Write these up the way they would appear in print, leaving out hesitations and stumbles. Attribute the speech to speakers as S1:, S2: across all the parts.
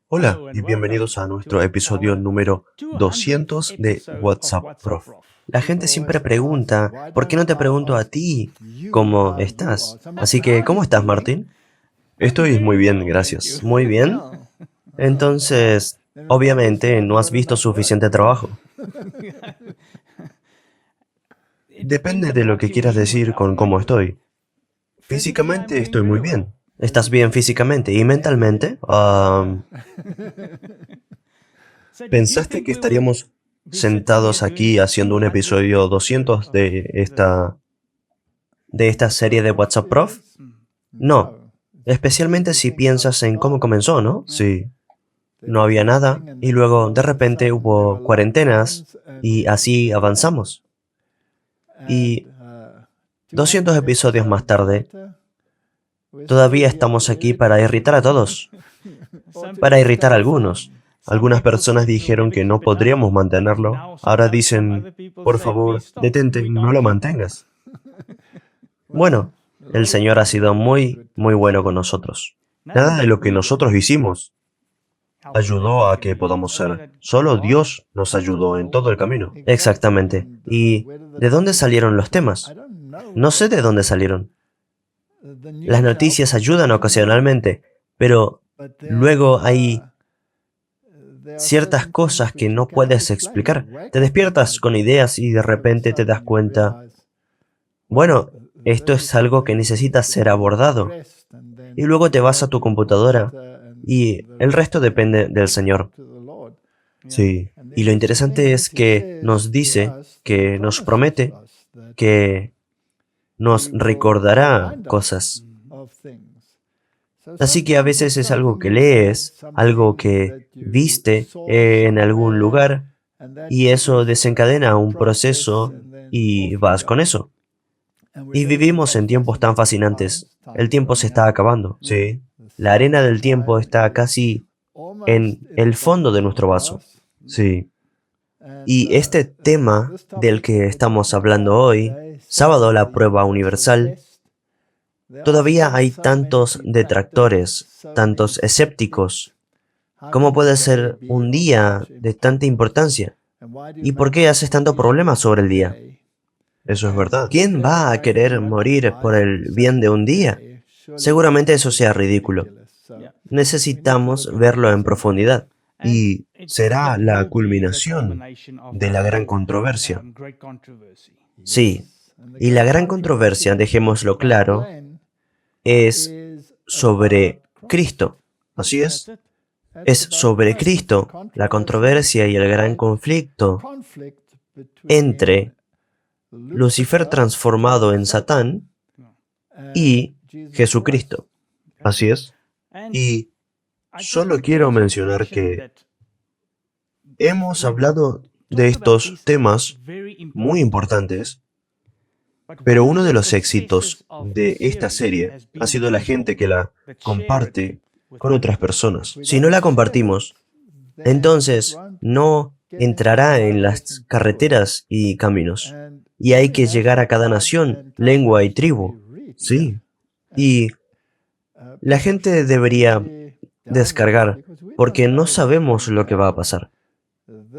S1: Hola y bienvenidos a nuestro episodio número 200 de WhatsApp Prof. La gente siempre pregunta, ¿por qué no te pregunto a ti cómo estás? Así que, ¿cómo estás, Martín? Estoy muy bien, gracias. Muy bien. Entonces, obviamente no has visto suficiente trabajo. Depende de lo que quieras decir con cómo estoy. Físicamente estoy muy bien. ¿Estás bien físicamente y mentalmente? ¿Pensaste que estaríamos sentados aquí haciendo un episodio 200 de esta serie de WhatsApp Prof? No, especialmente si piensas en cómo comenzó, ¿no? Sí, no había nada y luego de repente hubo cuarentenas y así avanzamos. Y 200 episodios más tarde, todavía estamos aquí para irritar a todos, para irritar a algunos. Algunas personas dijeron que no podríamos mantenerlo. Ahora dicen, por favor, detente, no lo mantengas. Bueno, el Señor ha sido muy, muy bueno con nosotros. Nada de lo que nosotros hicimos ayudó a que podamos ser. Solo Dios nos ayudó en todo el camino. Exactamente. ¿Y de dónde salieron los temas? No sé de dónde salieron. Las noticias ayudan ocasionalmente, pero luego hay ciertas cosas que no puedes explicar. Te despiertas con ideas y de repente te das cuenta, bueno, esto es algo que necesita ser abordado. Y luego te vas a tu computadora y el resto depende del Señor. Sí. Y lo interesante es que nos dice, que nos promete, que nos recordará cosas. Así que a veces es algo que lees, algo que viste en algún lugar, y eso desencadena un proceso y vas con eso. Y vivimos en tiempos tan fascinantes. El tiempo se está acabando. Sí. La arena del tiempo está casi en el fondo de nuestro vaso. Sí. Y este tema del que estamos hablando hoy, sábado la prueba universal, todavía hay tantos detractores, tantos escépticos. ¿Cómo puede ser un día de tanta importancia? ¿Y por qué haces tanto problema sobre el día? Eso es verdad. ¿Quién va a querer morir por el bien de un día? Seguramente eso sea ridículo. Necesitamos verlo en profundidad. Y será la culminación de la gran controversia. Sí, y la gran controversia, dejémoslo claro, es sobre Cristo. Así es. Es sobre Cristo, la controversia y el gran conflicto entre Lucifer transformado en Satán y Jesucristo. Así es. Y solo quiero mencionar que hemos hablado de estos temas muy importantes, pero uno de los éxitos de esta serie ha sido la gente que la comparte con otras personas. Si no la compartimos, entonces no entrará en las carreteras y caminos. Y hay que llegar a cada nación, lengua y tribu. Sí. Y la gente debería descargar, porque no sabemos lo que va a pasar.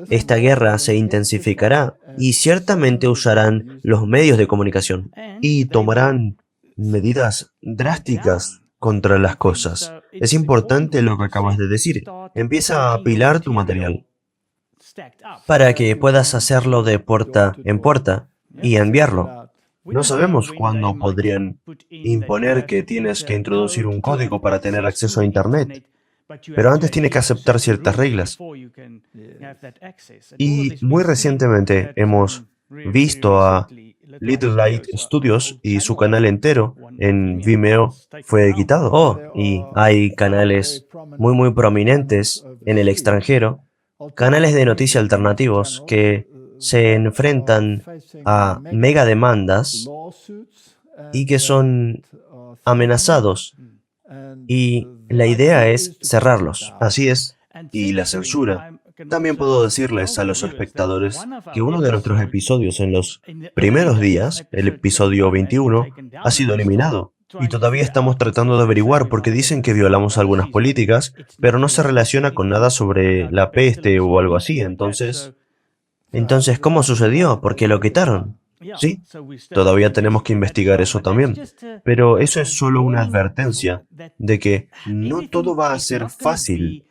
S1: Esta guerra se intensificará y ciertamente usarán los medios de comunicación y tomarán medidas drásticas contra las cosas. Es importante lo que acabas de decir. Empieza a apilar tu material para que puedas hacerlo de puerta en puerta y enviarlo. No sabemos cuándo podrían imponer que tienes que introducir un código para tener acceso a Internet, pero antes tienes que aceptar ciertas reglas. Y muy recientemente hemos visto a Little Light Studios y su canal entero en Vimeo fue quitado. Oh, y hay canales muy muy prominentes en el extranjero, canales de noticias alternativos que se enfrentan a mega demandas y que son amenazados. Y la idea es cerrarlos. Así es. Y la censura. También puedo decirles a los espectadores que uno de nuestros episodios en los primeros días, el episodio 21, ha sido eliminado. Y todavía estamos tratando de averiguar porque dicen que violamos algunas políticas, pero no se relaciona con nada sobre la peste o algo así. Entonces, ¿cómo sucedió? ¿Por qué lo quitaron? Sí, todavía tenemos que investigar eso también. Pero eso es solo una advertencia de que no todo va a ser fácil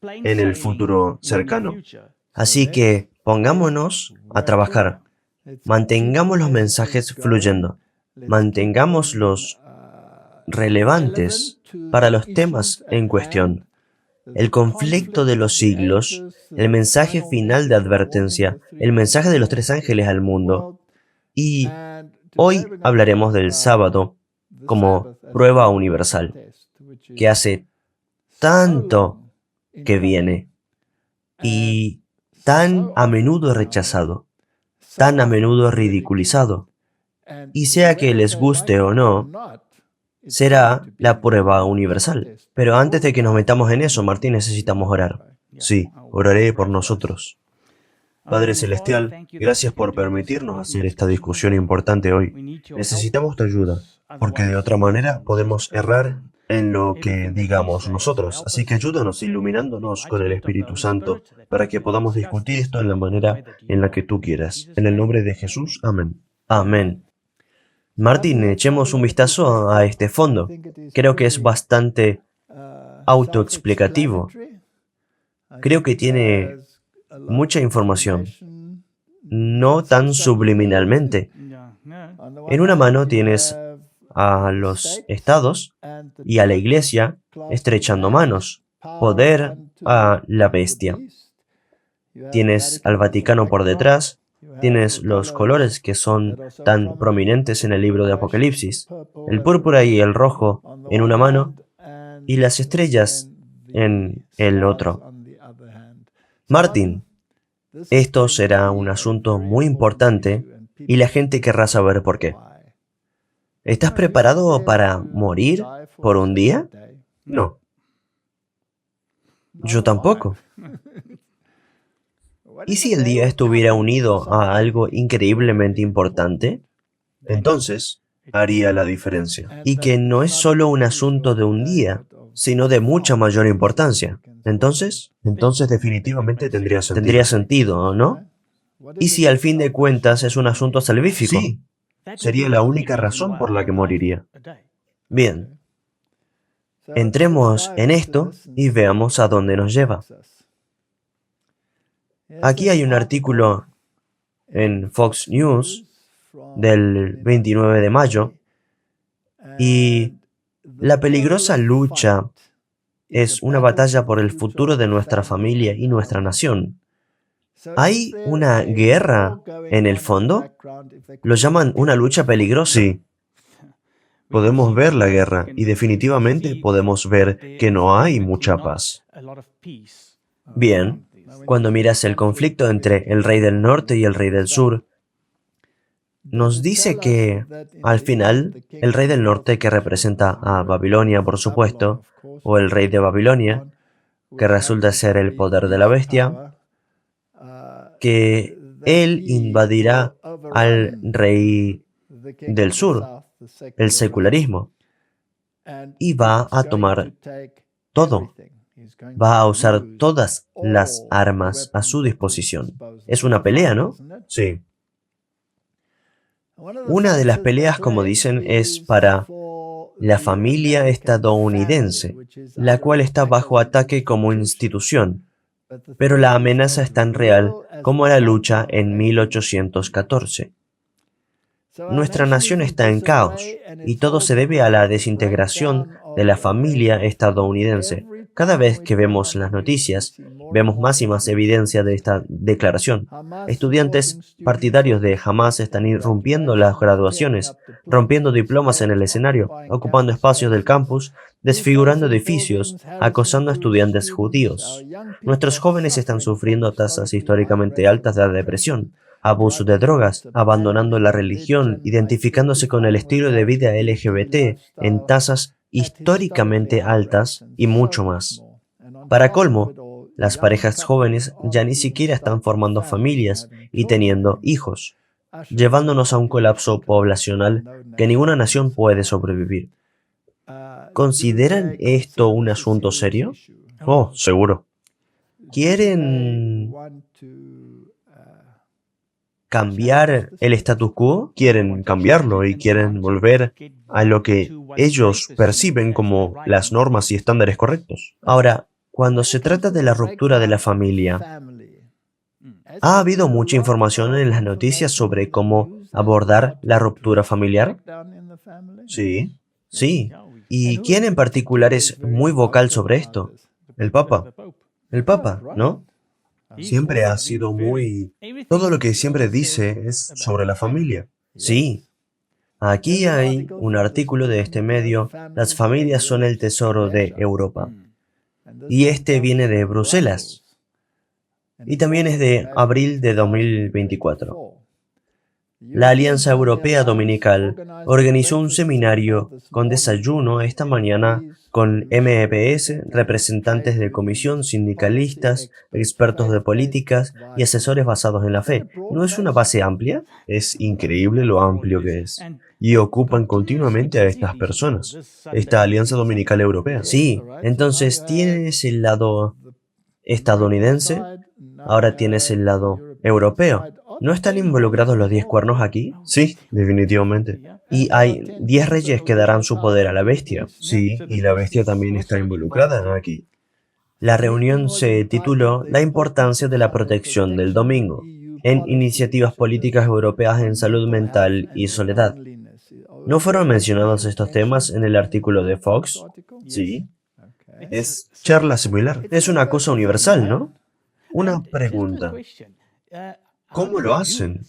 S1: en el futuro cercano. Así que pongámonos a trabajar. Mantengamos los mensajes fluyendo. Mantengámoslos relevantes para los temas en cuestión. El conflicto de los siglos, el mensaje final de advertencia, el mensaje de los tres ángeles al mundo. Y hoy hablaremos del sábado como prueba universal, que hace tanto que viene y tan a menudo rechazado, tan a menudo ridiculizado. Y sea que les guste o no, será la prueba universal. Pero antes de que nos metamos en eso, Martín, necesitamos orar. Sí, oraré por nosotros. Padre Celestial, gracias por permitirnos hacer esta discusión importante hoy. Necesitamos tu ayuda, porque de otra manera podemos errar en lo que digamos nosotros. Así que ayúdanos iluminándonos con el Espíritu Santo para que podamos discutir esto en la manera en la que tú quieras. En el nombre de Jesús, amén. Amén. Martín, echemos un vistazo a este fondo. Creo que es bastante autoexplicativo. Creo que tiene mucha información, no tan subliminalmente. En una mano tienes a los estados y a la iglesia estrechando manos, poder a la bestia. Tienes al Vaticano por detrás, tienes los colores que son tan prominentes en el libro de Apocalipsis, el púrpura y el rojo en una mano y las estrellas en el otro. Martín, esto será un asunto muy importante y la gente querrá saber por qué. ¿Estás preparado para morir por un día? No. Yo tampoco. ¿Y si el día estuviera unido a algo increíblemente importante? Entonces, haría la diferencia. Y que no es solo un asunto de un día, sino de mucha mayor importancia. Entonces definitivamente tendría sentido, ¿no? ¿Y si al fin de cuentas es un asunto salvífico? Sí, sería la única razón por la que moriría. Bien, entremos en esto y veamos a dónde nos lleva. Aquí hay un artículo en Fox News del 29 de mayo y la peligrosa lucha es una batalla por el futuro de nuestra familia y nuestra nación. ¿Hay una guerra en el fondo? ¿Lo llaman una lucha peligrosa? Sí. Podemos ver la guerra y definitivamente podemos ver que no hay mucha paz. Bien, cuando miras el conflicto entre el rey del norte y el rey del sur, nos dice que, al final, el rey del norte, que representa a Babilonia, por supuesto, o el rey de Babilonia, que resulta ser el poder de la bestia, que él invadirá al rey del sur, el secularismo, y va a tomar todo. Va a usar todas las armas a su disposición. Es una pelea, ¿no? Sí. Una de las peleas, como dicen, es para la familia estadounidense, la cual está bajo ataque como institución, pero la amenaza es tan real como la lucha en 1814. Nuestra nación está en caos, y todo se debe a la desintegración de la familia estadounidense. Cada vez que vemos las noticias, vemos más y más evidencia de esta declaración. Estudiantes partidarios de Hamas están irrumpiendo las graduaciones, rompiendo diplomas en el escenario, ocupando espacios del campus, desfigurando edificios, acosando a estudiantes judíos. Nuestros jóvenes están sufriendo tasas históricamente altas de depresión, abuso de drogas, abandonando la religión, identificándose con el estilo de vida LGBT en tasas históricamente altas y mucho más. Para colmo, las parejas jóvenes ya ni siquiera están formando familias y teniendo hijos. llevándonos a un colapso poblacional que ninguna nación puede sobrevivir. ¿Consideran esto un asunto serio? Oh, seguro. ¿Quieren cambiar el status quo? Quieren cambiarlo y quieren volver a lo que ellos perciben como las normas y estándares correctos. Ahora, cuando se trata de la ruptura de la familia, ¿ha habido mucha información en las noticias sobre cómo abordar la ruptura familiar? Sí, sí. ¿Y quién en particular es muy vocal sobre esto? El Papa. El Papa, ¿no? Siempre ha sido muy... Todo lo que siempre dice es sobre la familia. Sí. Aquí hay un artículo de este medio, Las familias son el tesoro de Europa. Y este viene de Bruselas. Y también es de abril de 2024. La Alianza Europea Dominical organizó un seminario con desayuno esta mañana con MEPs, representantes de comisión, sindicalistas, expertos de políticas y asesores basados en la fe. ¿No es una base amplia? Es increíble lo amplio que es. Y ocupan continuamente a estas personas. Esta Alianza Dominical Europea. Sí, entonces tienes el lado estadounidense, ahora tienes el lado europeo. ¿No están involucrados los 10 cuernos aquí? Sí, definitivamente. Y hay 10 reyes que darán su poder a la bestia. Sí, y la bestia también está involucrada aquí. La reunión se tituló La importancia de la protección del domingo en iniciativas políticas europeas en salud mental y soledad. ¿No fueron mencionados estos temas en el artículo de Fox? Sí. Es charla similar. Es una cosa universal, ¿no? Una pregunta. ¿Cómo lo hacen?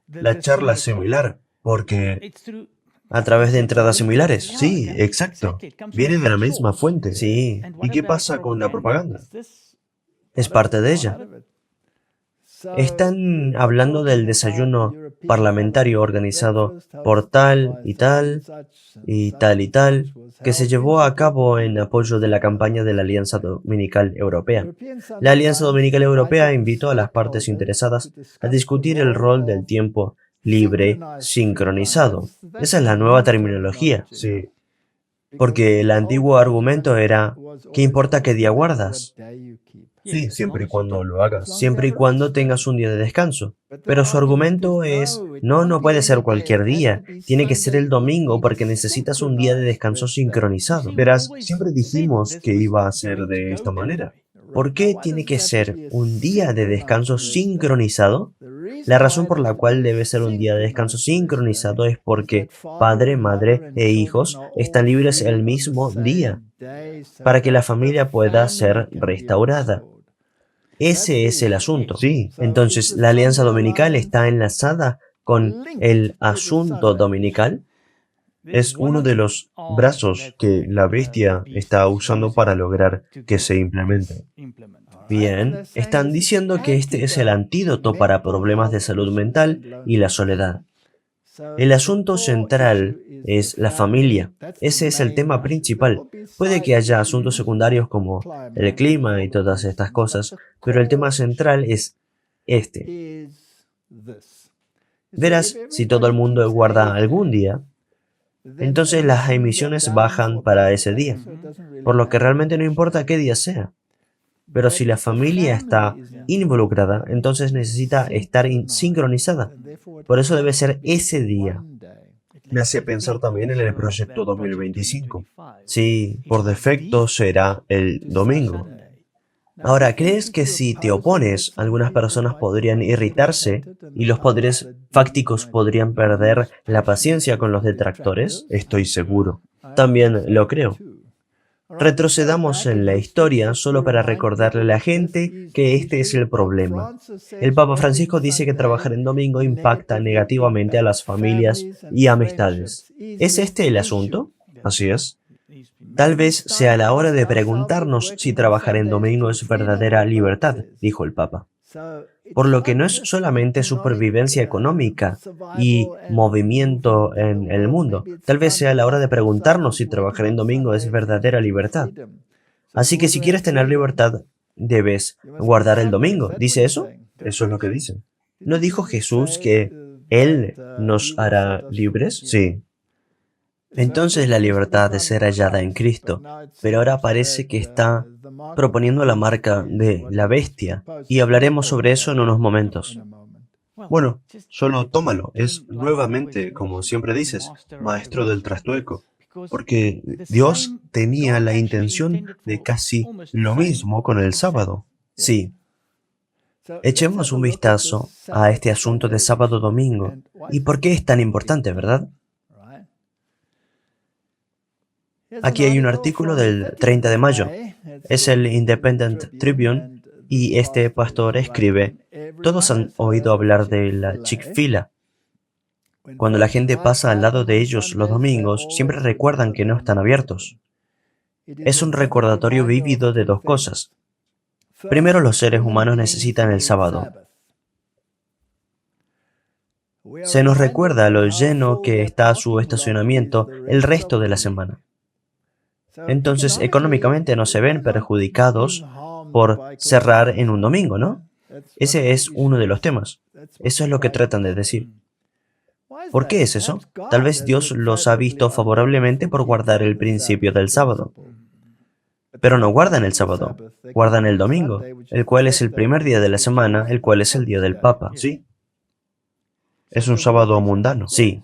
S1: La charla similar. Porque a través de entradas similares. Sí, exacto. Viene de la misma fuente. Sí. ¿Y qué pasa con la propaganda? Es parte de ella. Están hablando del desayuno parlamentario organizado por tal y tal y tal y tal, que se llevó a cabo en apoyo de la campaña de la Alianza Dominical Europea. La Alianza Dominical Europea invitó a las partes interesadas a discutir el rol del tiempo libre sincronizado. Esa es la nueva terminología. Sí. Porque el antiguo argumento era, ¿qué importa qué día guardas? Sí, siempre y cuando lo hagas. Siempre y cuando tengas un día de descanso. Pero su argumento es, no, no puede ser cualquier día. Tiene que ser el domingo porque necesitas un día de descanso sincronizado. Verás, siempre dijimos que iba a ser de esta manera. ¿Por qué tiene que ser un día de descanso sincronizado? La razón por la cual debe ser un día de descanso sincronizado es porque padre, madre e hijos están libres el mismo día para que la familia pueda ser restaurada. Ese es el asunto. Sí. Entonces, ¿la alianza dominical está enlazada con el asunto dominical? Es uno de los brazos que la bestia está usando para lograr que se implemente. Bien, están diciendo que este es el antídoto para problemas de salud mental y la soledad. El asunto central es la familia. Ese es el tema principal. Puede que haya asuntos secundarios como el clima y todas estas cosas, pero el tema central es este. Verás, si todo el mundo guarda algún día, entonces las emisiones bajan para ese día, por lo que realmente no importa qué día sea. Pero si la familia está involucrada, entonces necesita estar sincronizada. Por eso debe ser ese día. Me hace pensar también en el proyecto 2025. Sí, por defecto será el domingo. Ahora, ¿crees que si te opones, algunas personas podrían irritarse y los poderes fácticos podrían perder la paciencia con los detractores? Estoy seguro. También lo creo. Retrocedamos en la historia solo para recordarle a la gente que este es el problema. El Papa Francisco dice que trabajar en domingo impacta negativamente a las familias y amistades. ¿Es este el asunto? Así es. Tal vez sea la hora de preguntarnos si trabajar en domingo es verdadera libertad, dijo el Papa. Por lo que no es solamente supervivencia económica y movimiento en el mundo. Tal vez sea la hora de preguntarnos si trabajar en domingo es verdadera libertad. Así que si quieres tener libertad, debes guardar el domingo. ¿Dice eso? Eso es lo que dice. ¿No dijo Jesús que ¿Él nos hará libres? Sí. Entonces la libertad de ser hallada en Cristo. Pero ahora parece que está proponiendo la marca de la bestia. Y hablaremos sobre eso en unos momentos.
S2: Bueno, solo tómalo. Es nuevamente, como siempre dices, maestro del trastueco. Porque Dios tenía la intención de casi lo mismo con el sábado.
S1: Sí. Echemos un vistazo a este asunto de sábado-domingo. ¿Y por qué es tan importante, verdad? Aquí hay un artículo del 30 de mayo. Es el Independent Tribune y este pastor escribe, todos han oído hablar de la Chick-fil-A. Cuando la gente pasa al lado de ellos los domingos, siempre recuerdan que no están abiertos. Es un recordatorio vívido de dos cosas. Primero, los seres humanos necesitan el sábado. Se nos recuerda lo lleno que está su estacionamiento el resto de la semana. Entonces, económicamente no se ven perjudicados por cerrar en un domingo, ¿no? Ese es uno de los temas. Eso es lo que tratan de decir. ¿Por qué es eso? Tal vez Dios los ha visto favorablemente por guardar el principio del sábado. Pero no guardan el sábado, guardan el domingo, el cual es el primer día de la semana, el cual es el día del Papa.
S2: ¿Sí? Es un sábado mundano.
S1: Sí.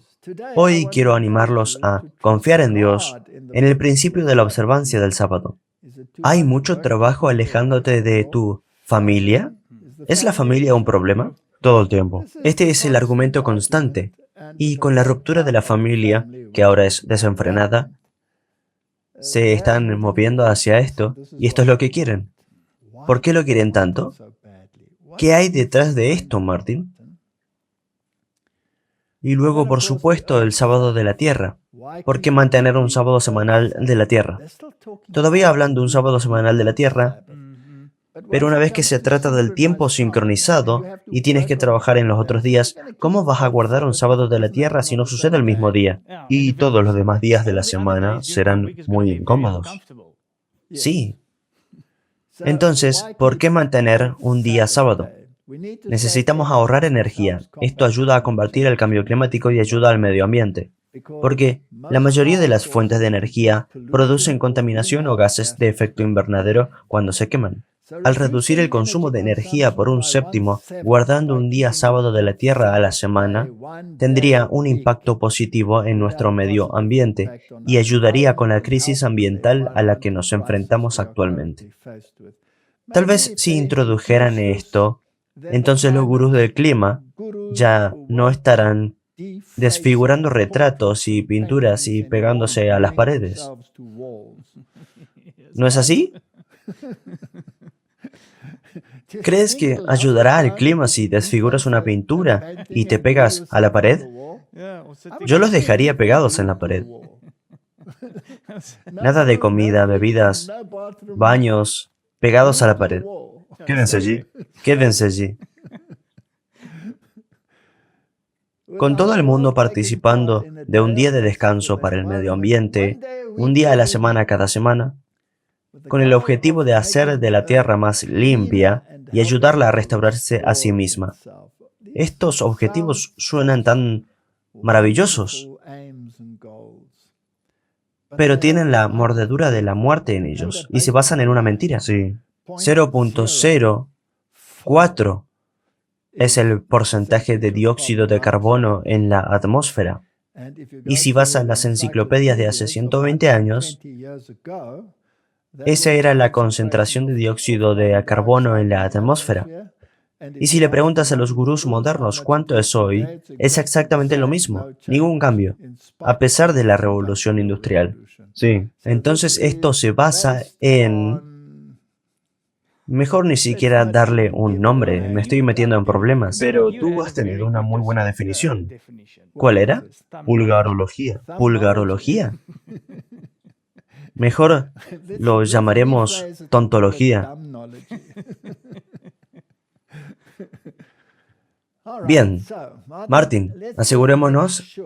S1: Hoy quiero animarlos a confiar en Dios, en el principio de la observancia del sábado. ¿Hay mucho trabajo alejándote de tu familia? ¿Es la familia un problema?
S2: Todo el tiempo.
S1: Este es el argumento constante. Y con la ruptura de la familia, que ahora es desenfrenada, se están moviendo hacia esto, y esto es lo que quieren. ¿Por qué lo quieren tanto? ¿Qué hay detrás de esto, Martin? Y luego, por supuesto, el sábado de la tierra. ¿Por qué mantener un sábado semanal de la tierra? Todavía hablan de un sábado semanal de la tierra, pero una vez que se trata del tiempo sincronizado y tienes que trabajar en los otros días, ¿cómo vas a guardar un sábado de la tierra si no sucede el mismo día?
S2: Y todos los demás días de la semana serán muy incómodos.
S1: Sí. Entonces, ¿por qué mantener un día sábado? Necesitamos ahorrar energía. Esto ayuda a combatir el cambio climático y ayuda al medio ambiente. Porque la mayoría de las fuentes de energía producen contaminación o gases de efecto invernadero cuando se queman. Al reducir el consumo de energía por un séptimo, guardando un día sábado de la Tierra a la semana, tendría un impacto positivo en nuestro medio ambiente y ayudaría con la crisis ambiental a la que nos enfrentamos actualmente. Tal vez si introdujeran esto, entonces los gurús del clima ya no estarán desfigurando retratos y pinturas y pegándose a las paredes. ¿No es así? ¿Crees que ayudará al clima si desfiguras una pintura y te pegas a la pared? Yo los dejaría pegados en la pared. Nada de comida, bebidas, baños, pegados a la pared.
S2: Quédense allí.
S1: Quédense allí. Con todo el mundo participando de un día de descanso para el medio ambiente, un día a la semana cada semana, con el objetivo de hacer de la Tierra más limpia y ayudarla a restaurarse a sí misma. Estos objetivos suenan tan maravillosos, pero tienen la mordedura de la muerte en ellos y se basan en una mentira.
S2: Sí.
S1: 0.04 es el porcentaje de dióxido de carbono en la atmósfera. Y si vas a las enciclopedias de hace 120 años, esa era la concentración de dióxido de carbono en la atmósfera. Y si le preguntas a los gurús modernos cuánto es hoy, es exactamente lo mismo, ningún cambio, a pesar de la revolución industrial.
S2: Sí.
S1: Entonces esto se basa en... Mejor ni siquiera darle un nombre, me estoy metiendo en problemas.
S2: Pero tú has tenido una muy buena definición.
S1: ¿Cuál era?
S2: Pulgarología.
S1: Pulgarología. Mejor lo llamaremos tontología. Bien, Martin, asegurémonos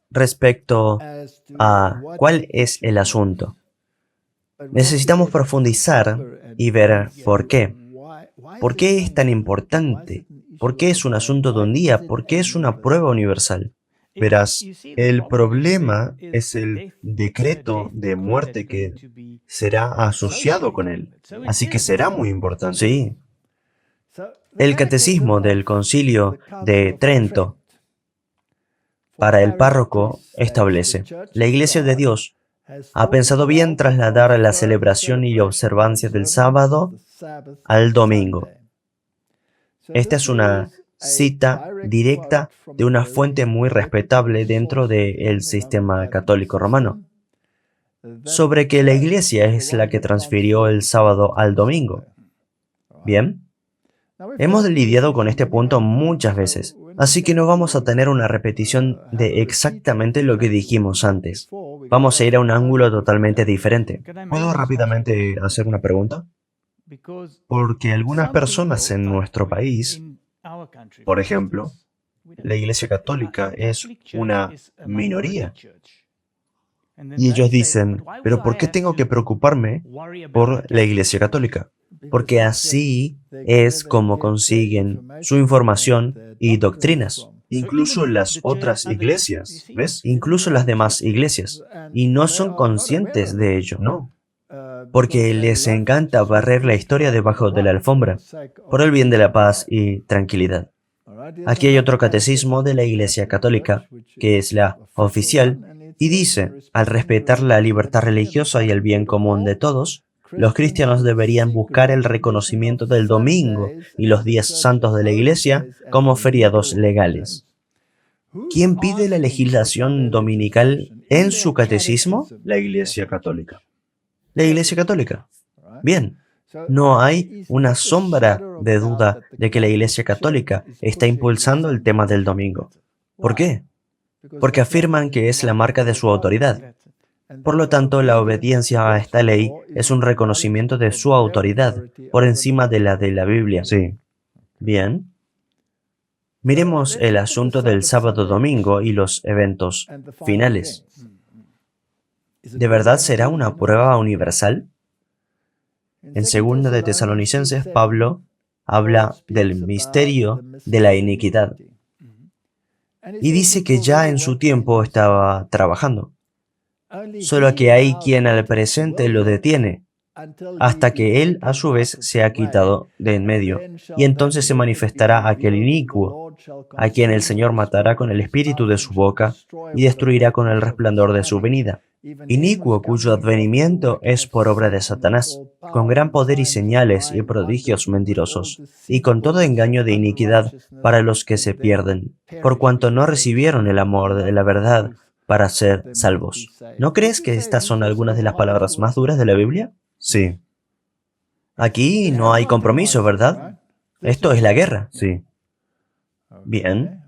S1: respecto a cuál es el asunto. Necesitamos profundizar y ver por qué. ¿Por qué es tan importante ¿Por qué es un asunto de un día? ¿Por qué es una prueba universal?
S2: Verás, el problema es el decreto de muerte que será asociado con él. Así que será muy importante.
S1: Sí. El catecismo del Concilio de Trento para el párroco establece: la Iglesia de Dios ha pensado bien trasladar la celebración y observancia del sábado al domingo. Esta es una cita directa de una fuente muy respetable dentro del sistema católico romano, sobre que la Iglesia es la que transfirió el sábado al domingo. Bien, hemos lidiado con este punto muchas veces, así que no vamos a tener una repetición de exactamente lo que dijimos antes. Vamos a ir a un ángulo totalmente diferente.
S2: ¿Puedo rápidamente hacer una pregunta? Porque algunas personas en nuestro país, por ejemplo, la Iglesia Católica es una minoría. Y ellos dicen, ¿pero por qué tengo que preocuparme por la Iglesia Católica?
S1: Porque así es como consiguen su información y doctrinas,
S2: Incluso las otras iglesias, ¿ves?
S1: incluso las demás iglesias, y no son conscientes de ello,
S2: No.
S1: porque les encanta barrer la historia debajo de la alfombra, por el bien de la paz y tranquilidad. Aquí hay otro catecismo de la Iglesia Católica, que es la oficial, y dice: al respetar la libertad religiosa y el bien común de todos, los cristianos deberían buscar el reconocimiento del domingo y los días santos de la Iglesia como feriados legales. ¿Quién pide la legislación dominical en su catecismo?
S2: La Iglesia Católica.
S1: La Iglesia Católica. Bien, no hay una sombra de duda de que la Iglesia Católica está impulsando el tema del domingo. ¿Por qué? Porque afirman que es la marca de su autoridad. Por lo tanto, la obediencia a esta ley es un reconocimiento de su autoridad por encima de la Biblia.
S2: Sí.
S1: Bien. Miremos el asunto del sábado-domingo y los eventos finales. ¿De verdad será una prueba universal? En 2 de Tesalonicenses, Pablo habla del misterio de la iniquidad y dice que ya en su tiempo estaba trabajando, solo que hay quien al presente lo detiene hasta que él a su vez se ha quitado de en medio, y entonces se manifestará aquel inicuo, a quien el Señor matará con el espíritu de su boca y destruirá con el resplandor de su venida. Inicuo cuyo advenimiento es por obra de Satanás, con gran poder y señales y prodigios mentirosos, y con todo engaño de iniquidad para los que se pierden, por cuanto no recibieron el amor de la verdad para ser salvos. ¿No crees que estas son algunas de las palabras más duras de la Biblia?
S2: Sí.
S1: Aquí no hay compromiso, ¿verdad? Esto es la guerra.
S2: Sí.
S1: Bien.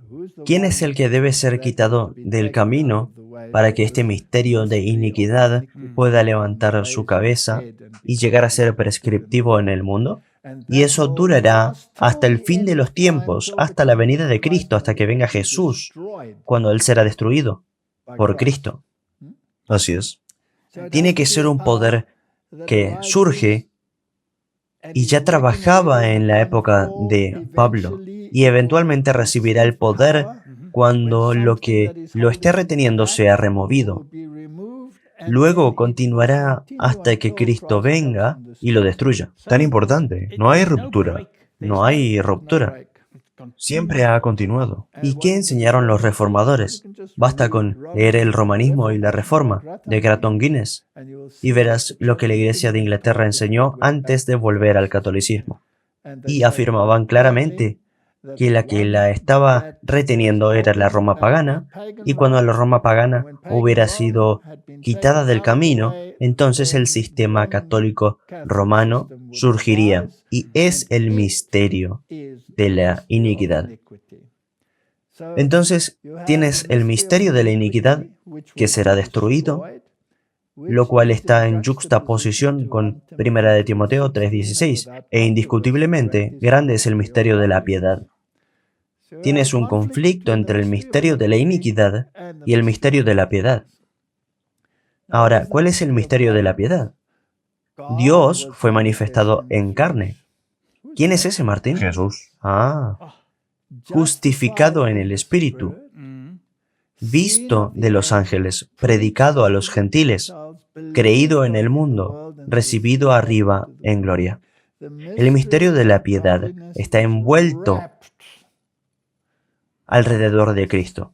S1: ¿Quién es el que debe ser quitado del camino para que este misterio de iniquidad pueda levantar su cabeza y llegar a ser prescriptivo en el mundo? Y eso durará hasta el fin de los tiempos, hasta la venida de Cristo, hasta que venga Jesús, cuando Él será destruido por Cristo.
S2: Así es.
S1: Tiene que ser un poder que surge y ya trabajaba en la época de Pablo, y eventualmente recibirá el poder cuando lo que lo esté reteniendo sea removido. Luego continuará hasta que Cristo venga y lo destruya.
S2: Tan importante. No hay ruptura.
S1: No hay ruptura.
S2: Siempre ha continuado.
S1: ¿Y qué enseñaron los reformadores? Basta con leer el romanismo y la reforma de Gratton Guinness y verás lo que la Iglesia de Inglaterra enseñó antes de volver al catolicismo. Y afirmaban claramente que la estaba reteniendo era la Roma pagana, y cuando la Roma pagana hubiera sido quitada del camino, entonces el sistema católico romano surgiría, y es el misterio de la iniquidad. Entonces tienes el misterio de la iniquidad que será destruido, lo cual está en yuxtaposición con 1 de Timoteo 3:16, e indiscutiblemente grande es el misterio de la piedad. Tienes un conflicto entre el misterio de la iniquidad y el misterio de la piedad. Ahora, ¿cuál es el misterio de la piedad? Dios fue manifestado en carne. ¿Quién es ese, Martín?
S2: Jesús.
S1: Ah, justificado en el Espíritu, visto de los ángeles, predicado a los gentiles, creído en el mundo, recibido arriba en gloria. El misterio de la piedad está envuelto alrededor de Cristo.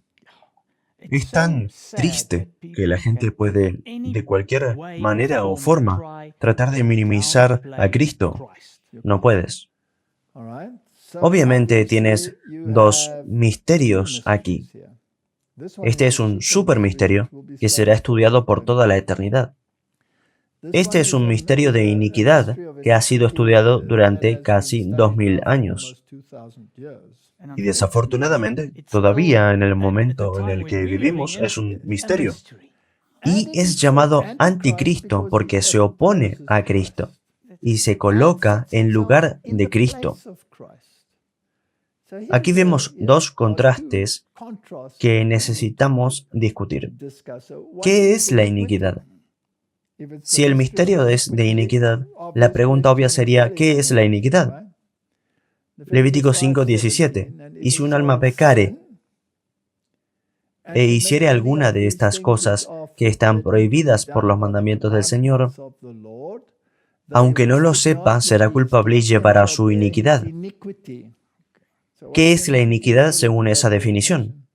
S2: Es tan triste que la gente puede, de cualquier manera o forma, tratar de minimizar a Cristo.
S1: No puedes. Obviamente tienes dos misterios aquí. Este es un super misterio que será estudiado por toda la eternidad. Este es un misterio de iniquidad que ha sido estudiado durante casi 2000 años.
S2: Y desafortunadamente, todavía en el momento en el que vivimos es un misterio.
S1: Y es llamado anticristo porque se opone a Cristo y se coloca en lugar de Cristo. Aquí vemos dos contrastes que necesitamos discutir. ¿Qué es la iniquidad? Si el misterio es de iniquidad, la pregunta obvia sería, ¿qué es la iniquidad? Levítico 5:17. Y si un alma pecare e hiciere alguna de estas cosas que están prohibidas por los mandamientos del Señor, aunque no lo sepa, será culpable y llevará su iniquidad. ¿Qué es la iniquidad según esa definición?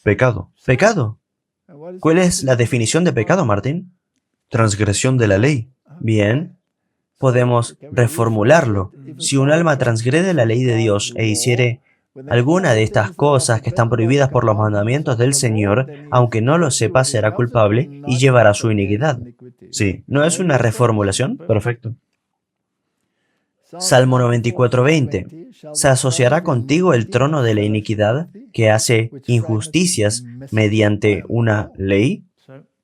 S2: Pecado.
S1: Pecado. ¿Cuál es la definición de pecado, Martín?
S2: Transgresión de la ley.
S1: Bien, podemos reformularlo. Si un alma transgrede la ley de Dios e hiciere alguna de estas cosas que están prohibidas por los mandamientos del Señor, aunque no lo sepa, será culpable y llevará su iniquidad.
S2: Sí.
S1: ¿No es una reformulación?
S2: Perfecto.
S1: Salmo 94:20. ¿Se asociará contigo el trono de la iniquidad que hace injusticias mediante una ley?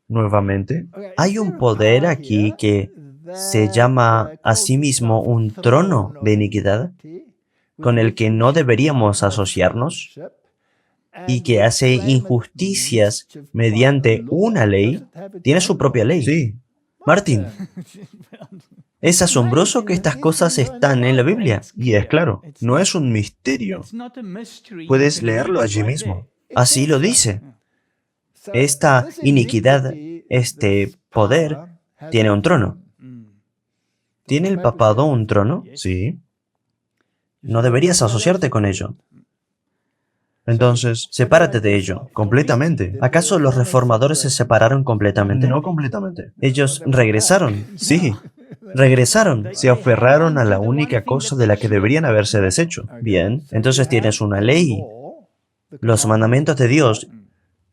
S1: Nuevamente, hay un poder aquí que se llama a sí mismo un trono de iniquidad con el que no deberíamos asociarnos y que hace injusticias mediante una ley. Tiene su propia ley.
S2: Sí.
S1: Martín, es asombroso que estas cosas están en la Biblia.
S2: Y es claro, no es un misterio. Puedes leerlo allí mismo.
S1: Así lo dice. Esta iniquidad, este poder, tiene un trono. ¿Tiene el papado un trono?
S2: Sí.
S1: No deberías asociarte con ello.
S2: Entonces,
S1: Sepárate de ello.
S2: completamente.
S1: ¿Acaso los reformadores se separaron completamente?
S2: No completamente.
S1: Ellos regresaron.
S2: Sí.
S1: Regresaron.
S2: Se aferraron a la única cosa de la que deberían haberse deshecho.
S1: Bien, entonces tienes una ley, los mandamientos de Dios,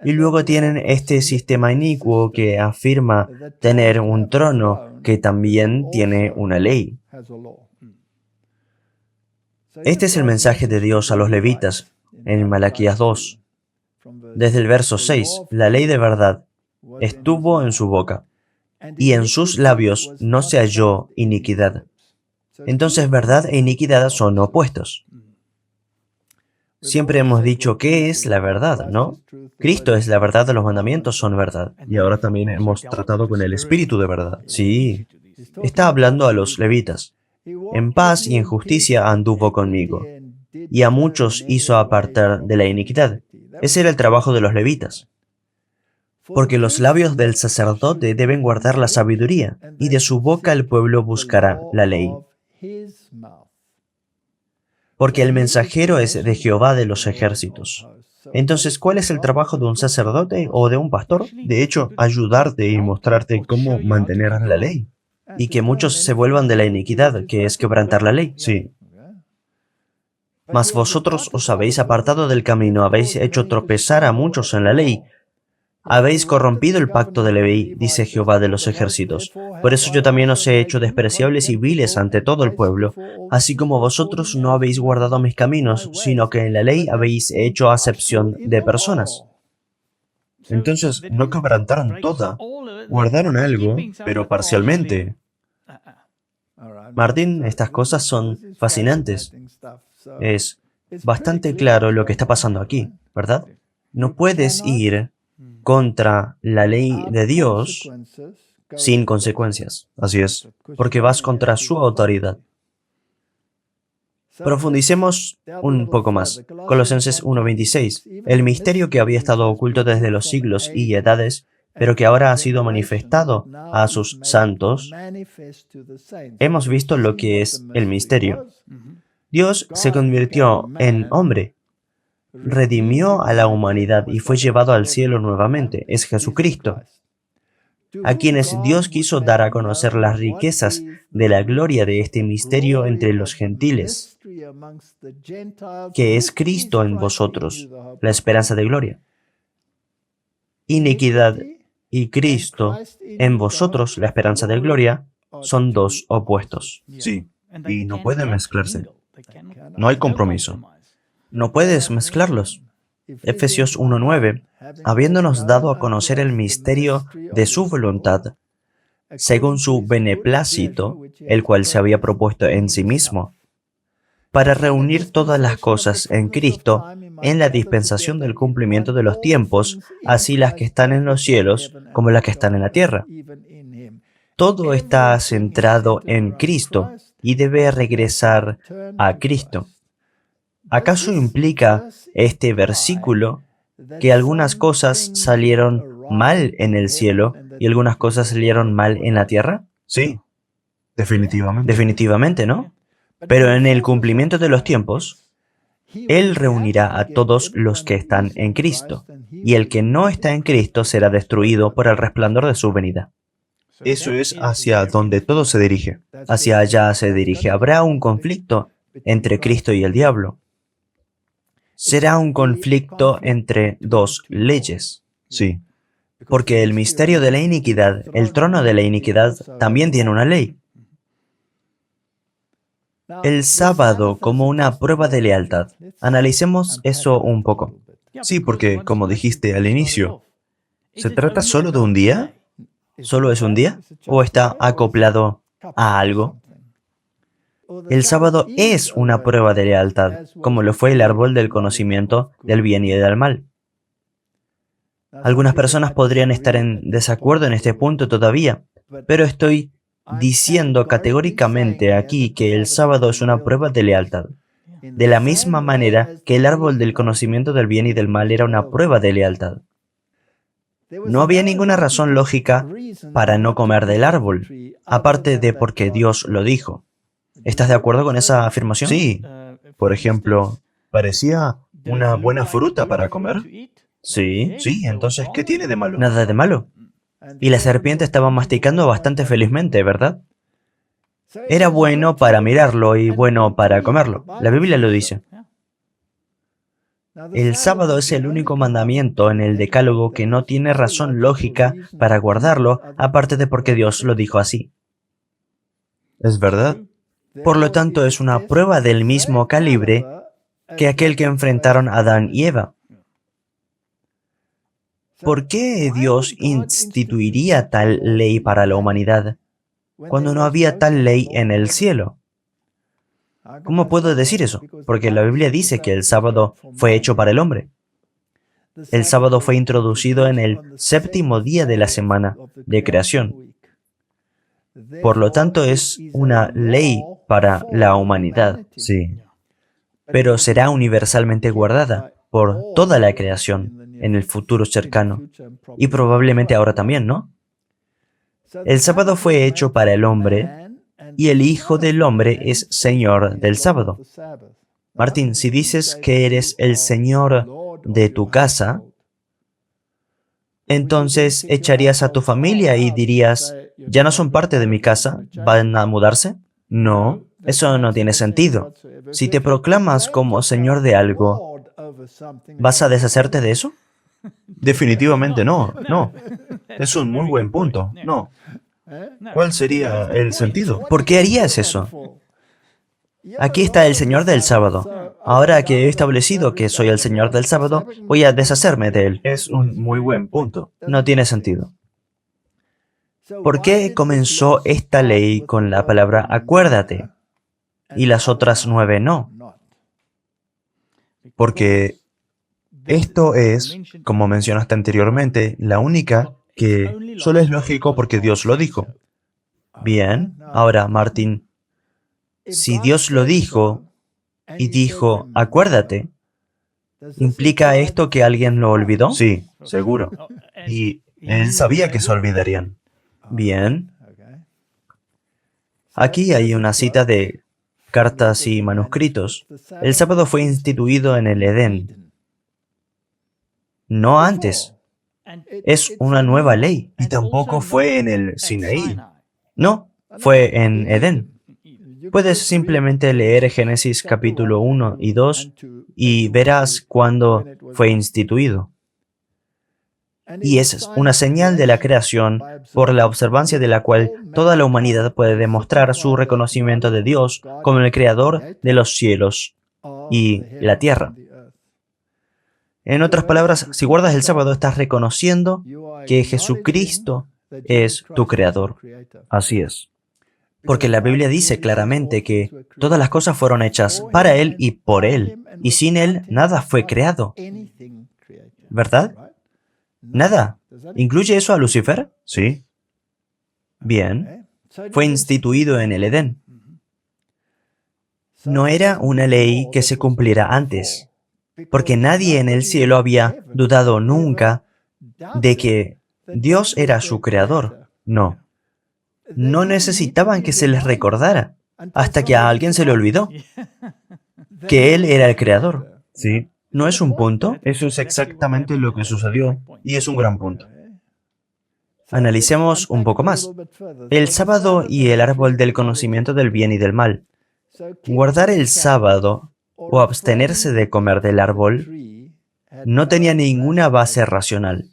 S1: y luego tienen este sistema inicuo que afirma tener un trono que también tiene una ley. Este es el mensaje de Dios a los levitas en Malaquías 2. Desde el verso 6, la ley de verdad estuvo en su boca, y en sus labios no se halló iniquidad. Entonces verdad e iniquidad son opuestos. Siempre hemos dicho, ¿qué es la verdad, no? Cristo es la verdad, los mandamientos son verdad.
S2: Y ahora también hemos tratado con el espíritu de verdad.
S1: Sí, está hablando a los levitas. En paz y en justicia anduvo conmigo, y a muchos hizo apartar de la iniquidad. Ese era el trabajo de los levitas. Porque los labios del sacerdote deben guardar la sabiduría, y de su boca el pueblo buscará la ley. Porque el mensajero es de Jehová de los ejércitos. Entonces, ¿cuál es el trabajo de un sacerdote o de un pastor?
S2: De hecho, ayudarte y mostrarte cómo mantener la ley.
S1: Y que muchos se vuelvan de la iniquidad, que es quebrantar la ley.
S2: Sí.
S1: Mas vosotros os habéis apartado del camino, habéis hecho tropezar a muchos en la ley. Habéis corrompido el pacto de la ley, dice Jehová de los ejércitos. Por eso yo también os he hecho despreciables y viles ante todo el pueblo, así como vosotros no habéis guardado mis caminos, sino que en la ley habéis hecho acepción de personas.
S2: Entonces, no quebrantaron toda. Guardaron algo, pero parcialmente.
S1: Martín, estas cosas son fascinantes. Es bastante claro lo que está pasando aquí, ¿verdad? No puedes ir contra la ley de Dios sin consecuencias,
S2: Así es.
S1: porque vas contra su autoridad. Profundicemos un poco más. Colosenses 1:26. El misterio que había estado oculto desde los siglos y edades, pero que ahora ha sido manifestado a sus santos. Hemos visto lo que es el misterio. Dios se convirtió en hombre, redimió a la humanidad y fue llevado al cielo nuevamente. Es Jesucristo, a quienes Dios quiso dar a conocer las riquezas de la gloria de este misterio entre los gentiles, que es Cristo en vosotros, la esperanza de gloria. Iniquidad y Cristo en vosotros, la esperanza de gloria, son dos opuestos.
S2: Sí, y no pueden mezclarse.
S3: No hay compromiso.
S1: No puedes mezclarlos. Efesios 1:9, habiéndonos dado a conocer el misterio de su voluntad, según su beneplácito, el cual se había propuesto en sí mismo, para reunir todas las cosas en Cristo en la dispensación del cumplimiento de los tiempos, así las que están en los cielos como las que están en la tierra. Todo está centrado en Cristo y debe regresar a Cristo. ¿Acaso implica este versículo que algunas cosas salieron mal en el cielo y algunas cosas salieron mal en la tierra?
S2: Sí, definitivamente.
S1: Definitivamente, ¿no? Pero en el cumplimiento de los tiempos, Él reunirá a todos los que están en Cristo, y el que no está en Cristo será destruido por el resplandor de su venida.
S2: Eso es hacia donde todo se dirige.
S1: Hacia allá se dirige. Habrá un conflicto entre Cristo y el diablo. Será un conflicto entre dos leyes,
S2: Sí,
S1: porque el misterio de la iniquidad, el trono de la iniquidad, también tiene una ley. El sábado como una prueba de lealtad. Analicemos eso un poco.
S2: sí, porque como dijiste al inicio, ¿se trata solo de un día?
S1: ¿Solo es un día? ¿O está acoplado a algo? El sábado es una prueba de lealtad, como lo fue el árbol del conocimiento del bien y del mal. Algunas personas podrían estar en desacuerdo en este punto todavía, pero estoy diciendo categóricamente aquí que el sábado es una prueba de lealtad. De la misma manera que el árbol del conocimiento del bien y del mal era una prueba de lealtad. No había ninguna razón lógica para no comer del árbol, aparte de porque Dios lo dijo. ¿Estás de acuerdo con esa afirmación?
S2: Sí, por ejemplo, ¿parecía una buena fruta para comer?
S1: Sí,
S2: Sí, entonces, ¿qué tiene de malo?
S1: nada de malo. Y la serpiente estaba masticando bastante felizmente, ¿verdad? Era bueno para mirarlo y bueno para comerlo. La Biblia lo dice. El sábado es el único mandamiento en el Decálogo que no tiene razón lógica para guardarlo, aparte de porque Dios lo dijo así.
S2: ¿Es verdad?
S1: Por lo tanto, es una prueba del mismo calibre que aquel que enfrentaron Adán y Eva. ¿Por qué Dios instituiría tal ley para la humanidad cuando no había tal ley en el cielo? ¿Cómo puedo decir eso? Porque la Biblia dice que el sábado fue hecho para el hombre. El sábado fue introducido en el séptimo día de la semana de creación. Por lo tanto, es una ley para la humanidad,
S2: Sí.
S1: pero será universalmente guardada por toda la creación en el futuro cercano, y probablemente ahora también, ¿no? El sábado fue hecho para el hombre, y el Hijo del Hombre es Señor del sábado. Martín, si dices que eres el Señor de tu casa, entonces echarías a tu familia y dirías, ¿ya no son parte de mi casa? ¿Van a mudarse? No, eso no tiene sentido. Si te proclamas como Señor de algo, ¿vas a deshacerte de eso?
S2: Definitivamente no, no. Es un muy buen punto. No. ¿Cuál sería el sentido?
S1: ¿Por qué harías eso? Aquí está el Señor del sábado. Ahora que he establecido que soy el Señor del sábado, voy a deshacerme de él.
S2: Es un muy buen punto.
S1: No tiene sentido. ¿Por qué comenzó esta ley con la palabra acuérdate y las otras 9 no?
S2: Porque esto es, como mencionaste anteriormente, la única que solo es lógico porque Dios lo dijo.
S1: Bien, ahora Martín, si Dios lo dijo, y dijo, acuérdate, ¿implica esto que alguien lo olvidó?
S2: Sí, seguro. Y él sabía que se olvidarían.
S1: Bien. Aquí hay una cita de cartas y manuscritos. El sábado fue instituido en el Edén, no antes. Es una nueva ley.
S2: Y tampoco fue en el Sinaí.
S1: No, fue en Edén. Puedes simplemente leer Génesis capítulo 1 y 2 y verás cuándo fue instituido. Y es una señal de la creación por la observancia de la cual toda la humanidad puede demostrar su reconocimiento de Dios como el creador de los cielos y la tierra. En otras palabras, si guardas el sábado, estás reconociendo que Jesucristo es tu creador.
S2: Así es.
S1: Porque la Biblia dice claramente que todas las cosas fueron hechas para Él y por Él, y sin Él nada fue creado. ¿Verdad? Nada. ¿Incluye eso a Lucifer?
S2: Sí.
S1: Bien. Fue instituido en el Edén. No era una ley que se cumpliera antes, porque nadie en el cielo había dudado nunca de que Dios era su creador. No. No necesitaban que se les recordara hasta que a alguien se le olvidó que Él era el creador.
S2: Sí.
S1: ¿No es un punto?
S2: Eso es exactamente lo que sucedió y es un gran punto.
S1: Analicemos un poco más. El sábado y el árbol del conocimiento del bien y del mal. Guardar el sábado o abstenerse de comer del árbol no tenía ninguna base racional.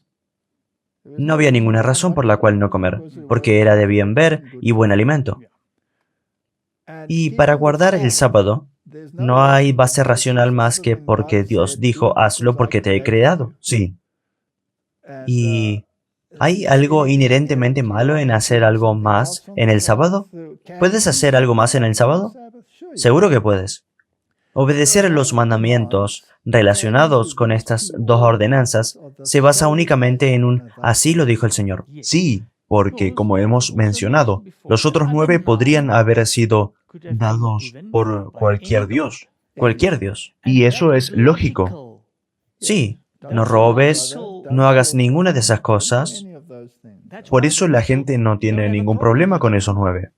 S1: No había ninguna razón por la cual no comer, porque era de bien ver y buen alimento. Y para guardar el sábado, no hay base racional más que porque Dios dijo, hazlo porque te he creado.
S2: Sí.
S1: ¿Y hay algo inherentemente malo en hacer algo más en el sábado? ¿Puedes hacer algo más en el sábado? Seguro que puedes. Obedecer los mandamientos relacionados con estas dos ordenanzas se basa únicamente en un así lo dijo el Señor.
S2: Sí, porque como hemos mencionado, los otros 9 podrían haber sido dados por cualquier dios.
S1: Cualquier Dios.
S2: Y eso es lógico.
S1: Sí, no robes, no hagas ninguna de esas cosas.
S2: Por eso la gente no tiene ningún problema con esos 9.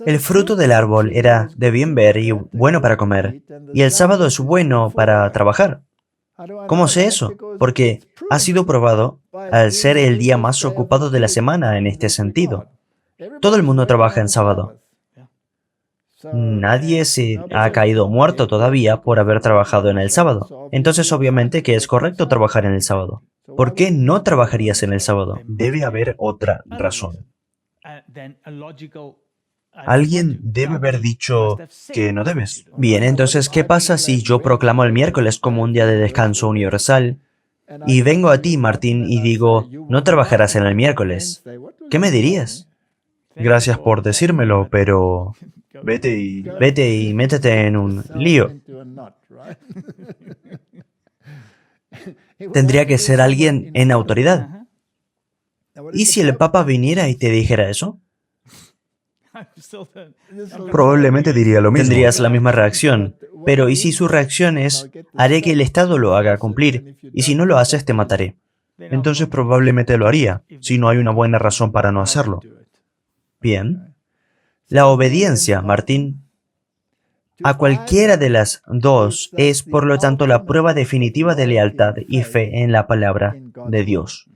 S1: El fruto del árbol era de bien ver y bueno para comer, y el sábado es bueno para trabajar. ¿Cómo sé eso? Porque ha sido probado al ser el día más ocupado de la semana en este sentido. Todo el mundo trabaja en sábado. Nadie se ha caído muerto todavía por haber trabajado en el sábado. Entonces, obviamente que es correcto trabajar en el sábado. ¿Por qué no trabajarías en el sábado?
S2: Debe haber otra razón. Alguien debe haber dicho que no debes.
S1: Bien, entonces, ¿qué pasa si yo proclamo el miércoles como un día de descanso universal y vengo a ti, Martín, y digo, no trabajarás en el miércoles? ¿Qué me dirías?
S2: Gracias por decírmelo, pero vete y
S1: métete en un lío. Tendría que ser alguien en autoridad. ¿Y si el Papa viniera y te dijera eso?
S2: probablemente diría lo mismo.
S1: Tendrías la misma reacción. Pero ¿y si su reacción es, haré que el Estado lo haga cumplir, y si no lo haces te mataré?
S2: Entonces probablemente lo haría, si no hay una buena razón para no hacerlo.
S1: Bien. La obediencia, Martín, a cualquiera de las dos es, por lo tanto, la prueba definitiva de lealtad y fe en la palabra de Dios.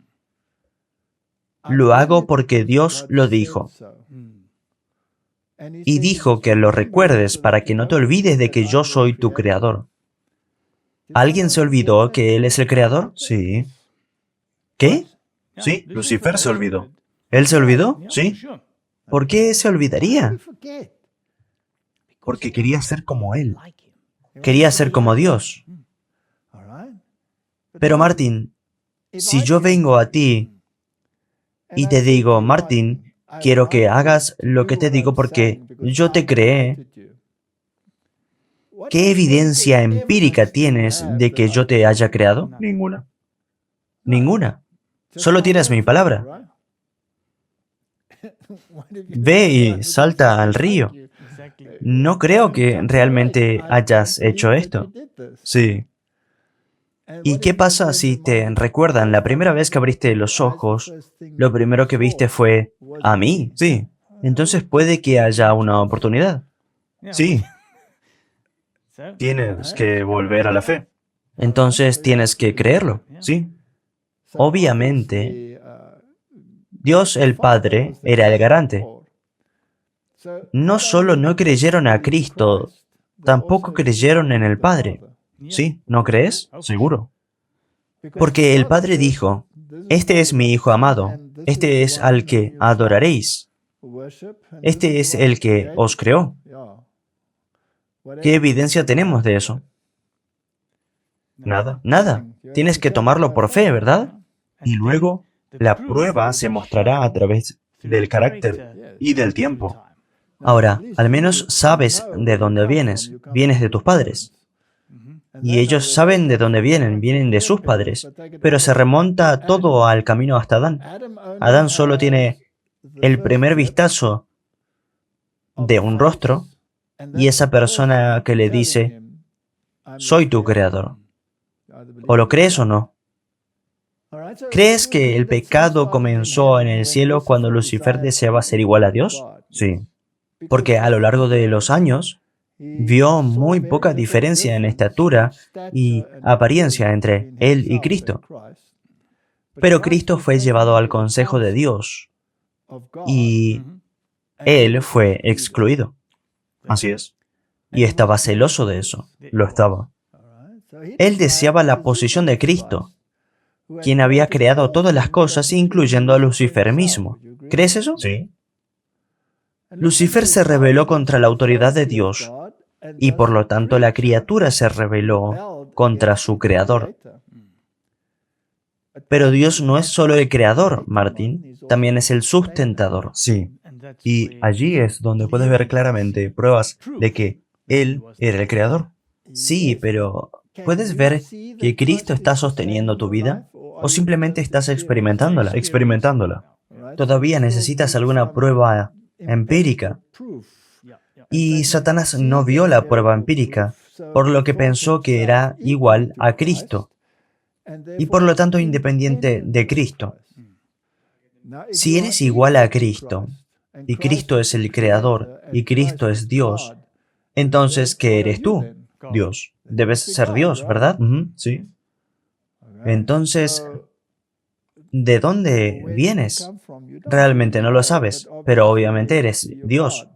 S1: Lo hago porque Dios lo dijo. Y dijo que lo recuerdes para que no te olvides de que yo soy tu creador. ¿Alguien se olvidó que Él es el creador?
S2: Sí.
S1: ¿Qué?
S2: Sí, Lucifer se olvidó.
S1: ¿Él se olvidó?
S2: Sí,
S1: ¿Por qué se olvidaría?
S2: porque quería ser como él.
S1: Quería ser como Dios. Pero Martín, si yo vengo a ti y te digo, Martín, quiero que hagas lo que te digo porque yo te creé, ¿qué evidencia empírica tienes de que yo te haya creado?
S2: Ninguna.
S1: Ninguna. Solo tienes mi palabra. Ve y salta al río. No creo que realmente hayas hecho esto.
S2: Sí,
S1: ¿Y qué pasa si te recuerdan la primera vez que abriste los ojos, lo primero que viste fue a mí?
S2: sí,
S1: Entonces puede que haya una oportunidad.
S2: sí. Tienes que volver a la fe.
S1: Entonces tienes que creerlo.
S2: Sí,
S1: Obviamente, Dios el Padre era el garante. No solo no creyeron a Cristo, tampoco creyeron en el Padre.
S2: sí,
S1: ¿No crees?
S2: seguro.
S1: Porque el Padre dijo, este es mi Hijo amado, este es al que adoraréis, este es el que os creó. ¿Qué evidencia tenemos de eso?
S2: Nada.
S1: Nada. Tienes que tomarlo por fe, ¿verdad?
S2: Y luego, la prueba se mostrará a través del carácter y del tiempo.
S1: Ahora, al menos sabes de dónde vienes. Vienes de tus padres. Y ellos saben de dónde vienen, vienen de sus padres. Pero se remonta todo al camino hasta Adán. Adán solo tiene el primer vistazo de un rostro y esa persona que le dice, soy tu creador. ¿O lo crees o no? ¿Crees que el pecado comenzó en el cielo cuando Lucifer deseaba ser igual a Dios?
S2: Sí,
S1: Porque a lo largo de los años vio muy poca diferencia en estatura y apariencia entre él y Cristo. Pero Cristo fue llevado al consejo de Dios y él fue excluido.
S2: así es.
S1: Y estaba celoso de eso.
S2: Lo estaba.
S1: Él deseaba la posición de Cristo, quien había creado todas las cosas, incluyendo a Lucifer mismo. ¿Crees eso?
S2: Sí,
S1: Lucifer se rebeló contra la autoridad de Dios y por lo tanto la criatura se rebeló contra su creador. Pero Dios no es solo el creador, Martín, también es el sustentador.
S2: sí. Y allí es donde puedes ver claramente pruebas de que Él era el creador.
S1: Sí, pero ¿puedes ver que Cristo está sosteniendo tu vida o simplemente estás experimentándola?
S2: Experimentándola.
S1: Todavía necesitas alguna prueba empírica. Y Satanás no vio la prueba empírica, por lo que pensó que era igual a Cristo y por lo tanto independiente de Cristo. Si eres igual a Cristo y Cristo es el Creador y Cristo es Dios, entonces, ¿qué eres tú?
S2: Dios.
S1: Debes ser Dios, ¿verdad?
S2: Ujú, sí,
S1: Entonces, ¿de dónde vienes? Realmente no lo sabes, pero obviamente eres Dios.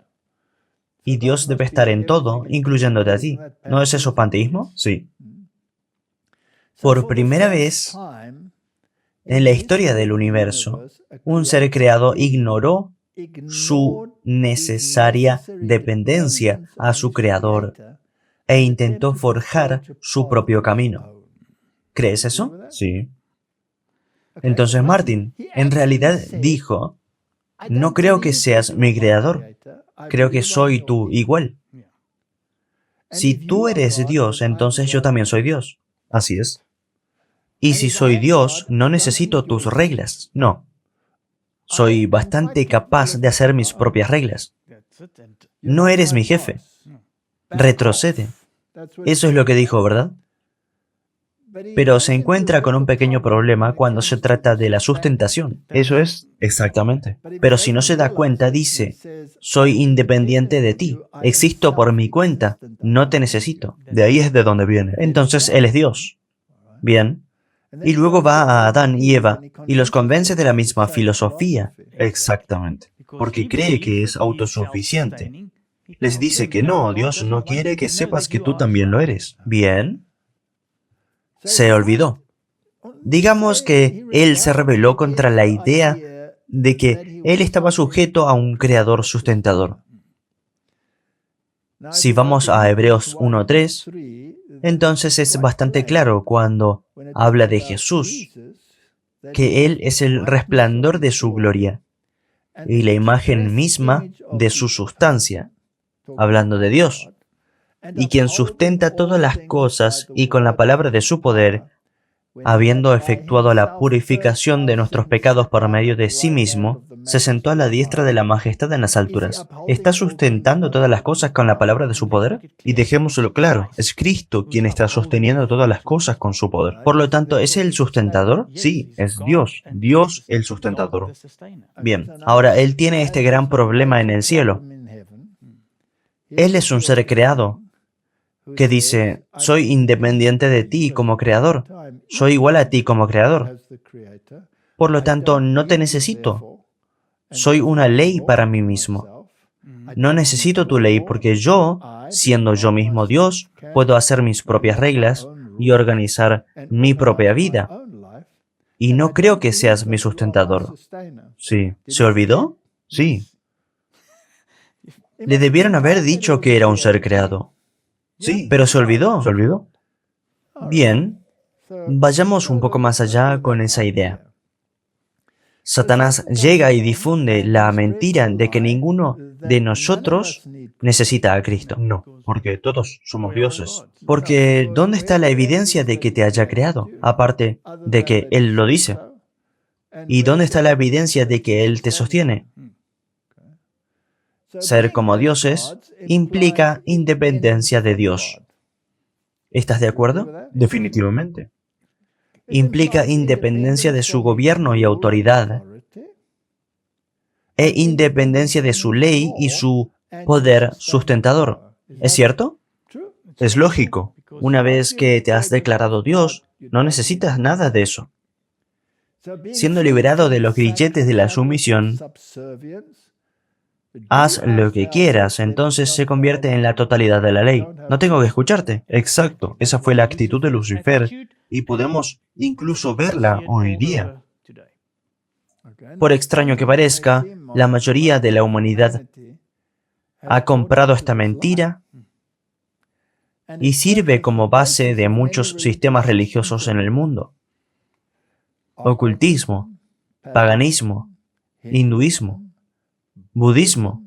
S1: Y Dios debe estar en todo, incluyéndote a ti. ¿No es eso panteísmo?
S2: sí.
S1: Por primera vez en la historia del universo, un ser creado ignoró su necesaria dependencia a su creador e intentó forjar su propio camino. ¿Crees eso?
S2: Sí,
S1: Entonces Martin, en realidad dijo, no creo que seas mi creador, creo que soy tú igual. Si tú eres Dios, entonces yo también soy Dios.
S2: así es.
S1: Y si soy Dios, no necesito tus reglas, no. Soy bastante capaz de hacer mis propias reglas. No eres mi jefe. Retrocede. Eso es lo que dijo, ¿verdad? Pero se encuentra con un pequeño problema cuando se trata de la sustentación.
S2: Eso es exactamente.
S1: Pero si no se da cuenta, dice, soy independiente de ti, existo por mi cuenta, no te necesito.
S2: De ahí es de donde viene.
S1: Entonces Él es Dios. Bien. Y luego va a Adán y Eva y los convence de la misma filosofía.
S2: Exactamente. Porque cree que es autosuficiente. Les dice que no, Dios no quiere que sepas que tú también lo eres.
S1: Bien. Se olvidó. Digamos que él se rebeló contra la idea de que él estaba sujeto a un creador sustentador. Si vamos a Hebreos 1:3, entonces es bastante claro cuando habla de Jesús, que Él es el resplandor de su gloria y la imagen misma de su sustancia, hablando de Dios, y quien sustenta todas las cosas y con la palabra de su poder, habiendo efectuado la purificación de nuestros pecados por medio de sí mismo, se sentó a la diestra de la majestad en las alturas. ¿Está sustentando todas las cosas con la palabra de su poder?
S2: Y dejémoslo claro, es Cristo quien está sosteniendo todas las cosas con su poder.
S1: Por lo tanto, ¿es el sustentador?
S2: Sí, es Dios, Dios el sustentador.
S1: Bien, ahora Él tiene este gran problema en el cielo. Él es un ser creado que dice, soy independiente de ti como creador, soy igual a ti como creador. Por lo tanto, no te necesito. Soy una ley para mí mismo. No necesito tu ley porque yo, siendo yo mismo Dios, puedo hacer mis propias reglas y organizar mi propia vida. Y no creo que seas mi sustentador.
S2: Sí.
S1: ¿Se olvidó?
S2: Sí,
S1: Le debieron haber dicho que era un ser creado.
S2: sí.
S1: Pero se olvidó.
S2: ¿Se olvidó?
S1: Bien, vayamos un poco más allá con esa idea. Satanás llega y difunde la mentira de que ninguno de nosotros necesita a Cristo.
S2: No, porque todos somos dioses.
S1: Porque ¿dónde está la evidencia de que te haya creado? Aparte de que Él lo dice. ¿Y dónde está la evidencia de que Él te sostiene? Ser como dioses implica independencia de Dios. ¿Estás de acuerdo?
S2: Definitivamente.
S1: Implica independencia de su gobierno y autoridad, e independencia de su ley y su poder sustentador. ¿Es cierto?
S2: Es lógico.
S1: Una vez que te has declarado Dios, no necesitas nada de eso. Siendo liberado de los grilletes de la sumisión, haz lo que quieras, entonces se convierte en la totalidad de la ley. No tengo que escucharte.
S2: Exacto, esa fue la actitud de Lucifer y podemos incluso verla hoy día.
S1: Por extraño que parezca, la mayoría de la humanidad ha comprado esta mentira y sirve como base de muchos sistemas religiosos en el mundo. Ocultismo, paganismo, hinduismo, budismo,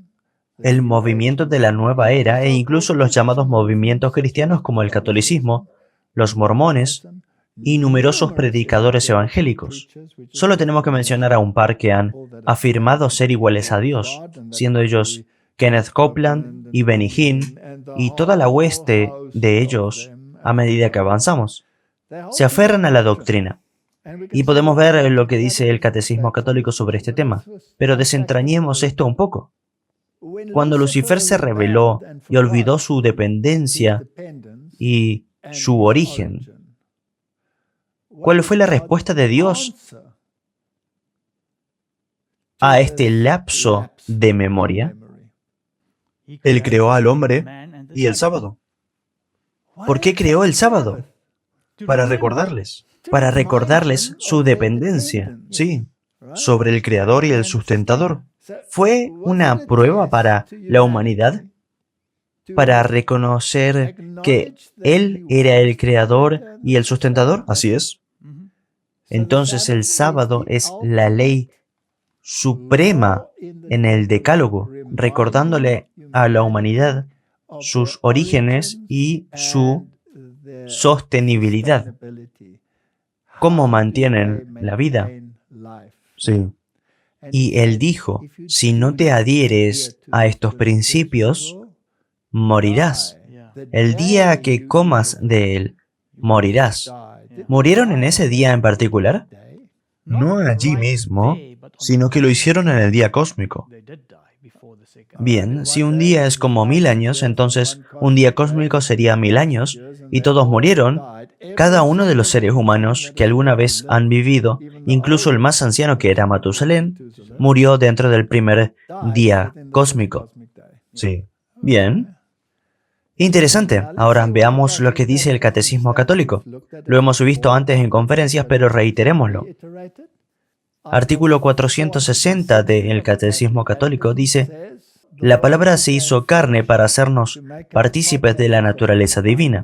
S1: el movimiento de la nueva era e incluso los llamados movimientos cristianos como el catolicismo, los mormones y numerosos predicadores evangélicos. Solo tenemos que mencionar a un par que han afirmado ser iguales a Dios, siendo ellos Kenneth Copeland y Benny Hinn, y toda la hueste de ellos a medida que avanzamos. Se aferran a la doctrina. Y podemos ver lo que dice el Catecismo Católico sobre este tema, pero desentrañemos esto un poco. Cuando Lucifer se rebeló y olvidó su dependencia y su origen, ¿cuál fue la respuesta de Dios a este lapso de memoria?
S2: Él creó al hombre y el sábado
S1: ¿Por qué creó el sábado?
S2: para recordarles.
S1: Para recordarles su dependencia.
S2: Sí, sobre el creador y el sustentador.
S1: ¿Fue una prueba para la humanidad? ¿Para reconocer que Él era el creador y el sustentador?
S2: Así es.
S1: Entonces el sábado es la ley suprema en el Decálogo, recordándole a la humanidad sus orígenes y su sostenibilidad. ¿Cómo mantienen la vida?
S2: Sí.
S1: Y Él dijo, si no te adhieres a estos principios, morirás. El día que comas de él, morirás. ¿Murieron en ese día en particular?
S2: No allí mismo, sino que lo hicieron en el día cósmico.
S1: Bien, si un día es como 1000 años, entonces un día cósmico sería 1000 años, y todos murieron. Cada uno de los seres humanos que alguna vez han vivido, incluso el más anciano que era Matusalén, murió dentro del primer día cósmico.
S2: Sí.
S1: Bien. Interesante. Ahora veamos lo que dice el Catecismo Católico. Lo hemos visto antes en conferencias, pero reiterémoslo. Artículo 460 del Catecismo Católico dice, la palabra se hizo carne para hacernos partícipes de la naturaleza divina.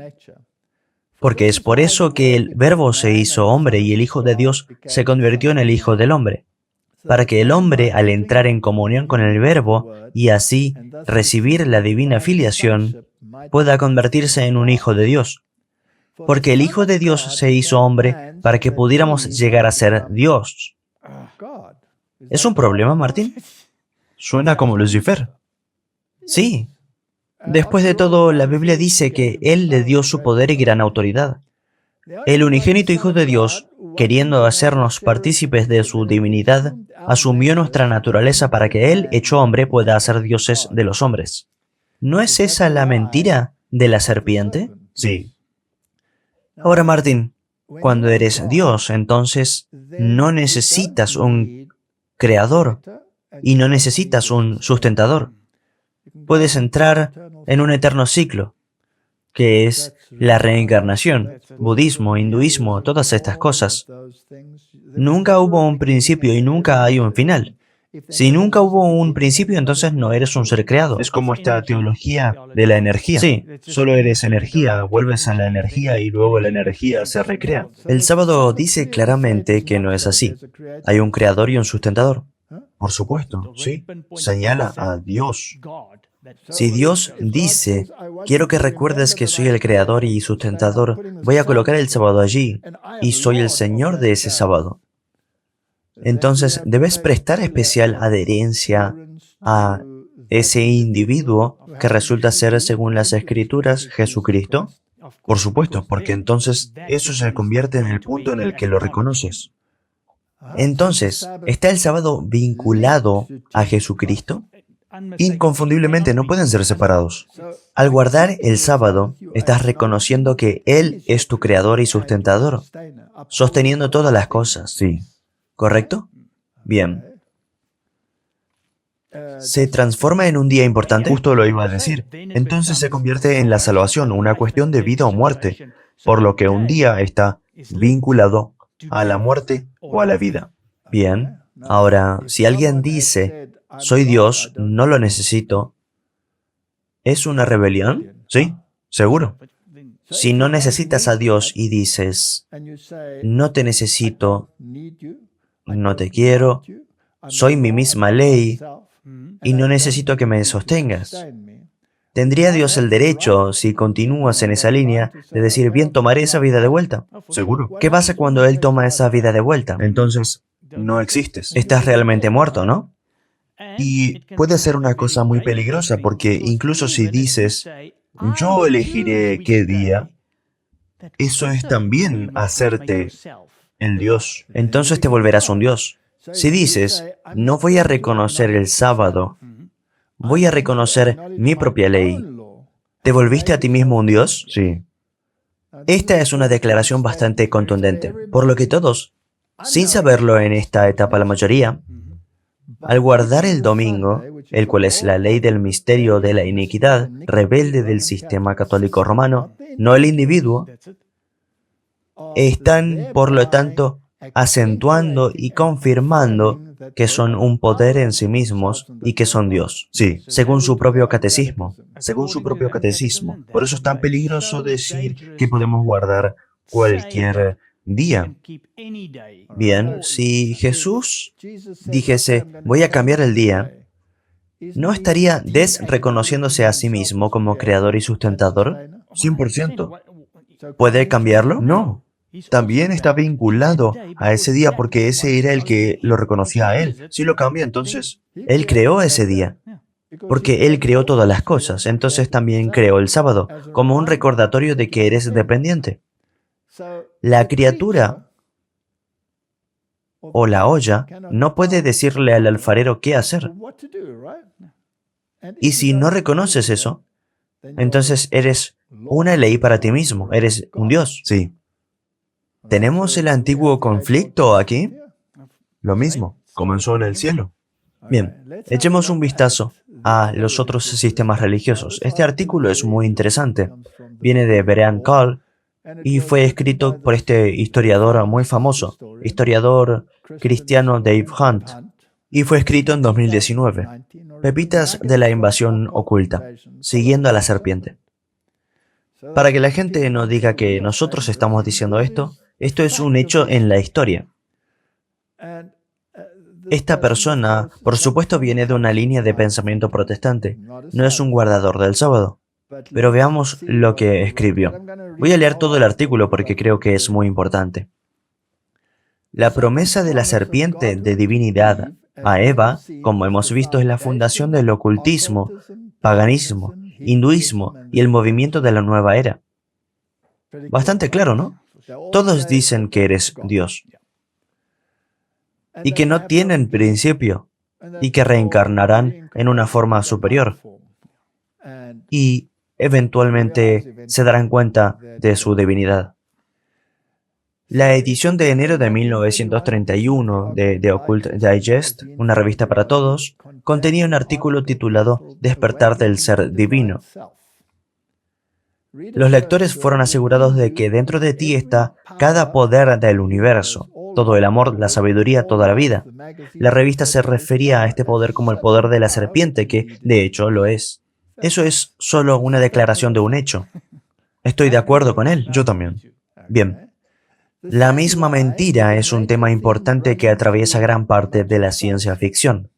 S1: Porque es por eso que el Verbo se hizo hombre y el Hijo de Dios se convirtió en el Hijo del hombre, para que el hombre, al entrar en comunión con el Verbo y así recibir la divina filiación, pueda convertirse en un Hijo de Dios. Porque el Hijo de Dios se hizo hombre para que pudiéramos llegar a ser Dios. ¿Es un problema, Martín?
S3: Suena como Lucifer.
S1: Sí. Después de todo, la Biblia dice que Él le dio su poder y gran autoridad. El unigénito Hijo de Dios, queriendo hacernos partícipes de su divinidad, asumió nuestra naturaleza para que Él, hecho hombre, pueda hacer dioses de los hombres. ¿No es esa la mentira de la serpiente?
S2: Sí,
S1: Ahora, Martín, cuando eres Dios, entonces no necesitas un creador y no necesitas un sustentador. Puedes entrar en un eterno ciclo, que es la reencarnación, budismo, hinduismo, todas estas cosas. Nunca hubo un principio y nunca hay un final. Si nunca hubo un principio, entonces no eres un ser creado.
S2: es como esta teología de la energía.
S1: Sí,
S2: Solo eres energía, vuelves a la energía y luego la energía se recrea.
S1: el sábado dice claramente que no es así. Hay un creador y un sustentador.
S2: Por supuesto, sí. Señala a Dios.
S1: Si Dios dice, quiero que recuerdes que soy el creador y sustentador, voy a colocar el sábado allí y soy el Señor de ese sábado. Entonces debes prestar especial adherencia a ese individuo que resulta ser, según las Escrituras, Jesucristo.
S2: Por supuesto, porque entonces eso se convierte en el punto en el que lo reconoces.
S1: Entonces, ¿está el sábado vinculado a Jesucristo?
S2: Inconfundiblemente no pueden ser separados.
S1: Al guardar el sábado, estás reconociendo que Él es tu creador y sustentador, sosteniendo todas las cosas.
S2: Sí.
S1: ¿Correcto? Bien. ¿Se transforma en un día importante?
S2: Justo lo iba a decir. Entonces se convierte en la salvación, una cuestión de vida o muerte, por lo que un día está vinculado a la muerte o a la vida.
S1: Bien. Ahora, si alguien dice, soy Dios, no lo necesito, ¿es una rebelión?
S2: Sí, seguro.
S1: Si no necesitas a Dios y dices, no te necesito, no te quiero, soy mi misma ley y no necesito que me sostengas. ¿Tendría Dios el derecho, si continúas en esa línea, de decir, bien, tomaré esa vida de vuelta?
S2: Seguro.
S1: ¿Qué pasa cuando Él toma esa vida de vuelta?
S2: Entonces, no existes.
S1: Estás realmente muerto, ¿no?
S2: Y puede ser una cosa muy peligrosa porque incluso si dices, yo elegiré qué día, eso es también hacerte el Dios.
S1: Entonces te volverás un Dios. Si dices, no voy a reconocer el sábado, voy a reconocer mi propia ley, ¿te volviste a ti mismo un Dios?
S2: Sí.
S1: Esta es una declaración bastante contundente, por lo que todos, sin saberlo en esta etapa la mayoría, al guardar el domingo, el cual es la ley del misterio de la iniquidad, rebelde del sistema católico romano, no el individuo, están, por lo tanto, acentuando y confirmando que son un poder en sí mismos y que son Dios,
S2: Sí,
S1: según su propio catecismo.
S2: según su propio catecismo. Por eso es tan peligroso decir que podemos guardar cualquier día.
S1: Bien, si Jesús dijese, voy a cambiar el día, ¿no estaría desreconociéndose a sí mismo como creador y sustentador?
S2: 100%.
S1: ¿Puede cambiarlo?
S2: No. También está vinculado a ese día porque ese era el que lo reconocía a él. Si lo cambia, entonces,
S1: Él creó ese día, porque Él creó todas las cosas, entonces también creó el sábado, como un recordatorio de que eres dependiente. La criatura o la olla no puede decirle al alfarero qué hacer. Y si no reconoces eso, entonces eres una ley para ti mismo, eres un Dios.
S2: sí,
S1: ¿Tenemos el antiguo conflicto aquí?
S2: lo mismo. Comenzó en el cielo.
S1: Bien, echemos un vistazo a los otros sistemas religiosos. Este artículo es muy interesante. Viene de Berean Call y fue escrito por este historiador muy famoso, historiador cristiano Dave Hunt, y fue escrito en 2019. Pepitas de la invasión oculta, siguiendo a la serpiente. Para que la gente no diga que nosotros estamos diciendo esto, esto es un hecho en la historia. Esta persona, por supuesto, viene de una línea de pensamiento protestante. No es un guardador del sábado. Pero veamos lo que escribió. Voy a leer todo el artículo porque creo que es muy importante. La promesa de la serpiente de divinidad A Eva, como hemos visto, es la fundación del ocultismo, paganismo, hinduismo y el movimiento de la nueva era. Bastante claro, ¿no? Todos dicen que eres Dios y que no tienen principio y que reencarnarán en una forma superior y eventualmente se darán cuenta de su divinidad. La edición de enero de 1931 de The Occult Digest, una revista para todos, contenía un artículo titulado Despertar del Ser Divino. Los lectores fueron asegurados de que dentro de ti está cada poder del universo, todo el amor, la sabiduría, toda la vida. La revista se refería a este poder como el poder de la serpiente, que de hecho lo es. Eso es solo una declaración de un hecho. Estoy de acuerdo con él.
S3: Yo también.
S1: Bien. La misma mentira es un tema importante que atraviesa gran parte de la ciencia ficción.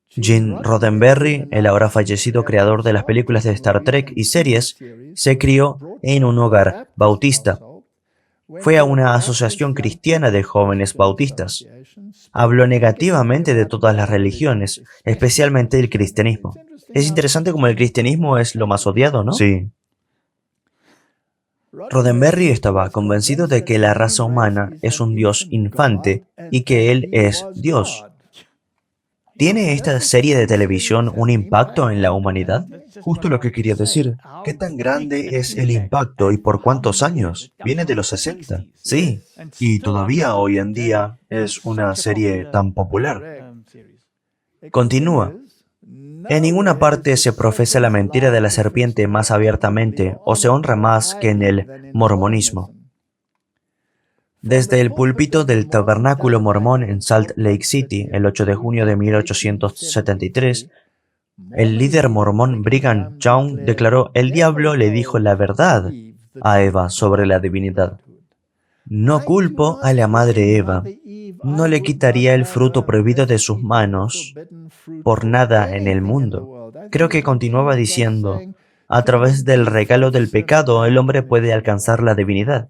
S1: Gene Roddenberry, el ahora fallecido creador de las películas de Star Trek y series, se crió en un hogar bautista. Fue a una asociación cristiana de jóvenes bautistas. Habló negativamente de todas las religiones, especialmente el cristianismo. Es interesante cómo el cristianismo es lo más odiado, ¿no?
S3: Sí.
S1: Roddenberry estaba convencido de que la raza humana es un dios infante y que él es Dios. ¿Tiene esta serie de televisión un impacto en la humanidad?
S3: Justo lo que quería decir. ¿Qué tan grande es el impacto y por cuántos años? Viene de los 60.
S1: Sí.
S3: Y todavía hoy en día es una serie tan popular.
S1: Continúa. En ninguna parte se profesa la mentira de la serpiente más abiertamente o se honra más que en el mormonismo. Desde el púlpito del Tabernáculo Mormón en Salt Lake City, el 8 de junio de 1873, el líder mormón Brigham Young declaró: "El diablo le dijo la verdad a Eva sobre la divinidad. No culpo a la madre Eva. No le quitaría el fruto prohibido de sus manos por nada en el mundo". Creo que continuaba diciendo: a través del regalo del pecado el hombre puede alcanzar la divinidad.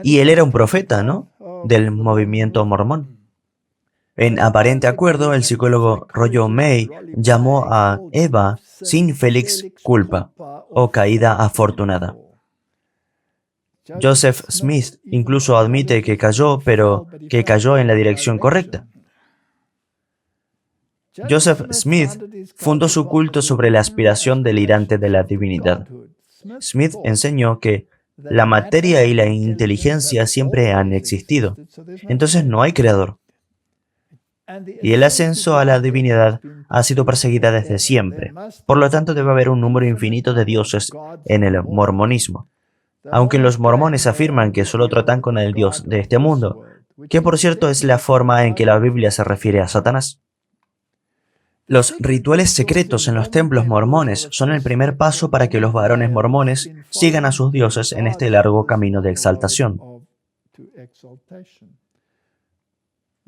S1: Y él era un profeta, ¿no? Del movimiento mormón. En aparente acuerdo, el psicólogo Roger May llamó a Eva sin Félix culpa o caída afortunada. Joseph Smith incluso admite que cayó, pero que cayó en la dirección correcta. Joseph Smith fundó su culto sobre la aspiración delirante de la divinidad. Smith enseñó que la materia y la inteligencia siempre han existido, entonces no hay creador. Y el ascenso a la divinidad ha sido perseguida desde siempre. Por lo tanto, debe haber un número infinito de dioses en el mormonismo. Aunque los mormones afirman que solo tratan con el Dios de este mundo, que por cierto es la forma en que la Biblia se refiere a Satanás. Los rituales secretos en los templos mormones son el primer paso para que los varones mormones sigan a sus dioses en este largo camino de exaltación.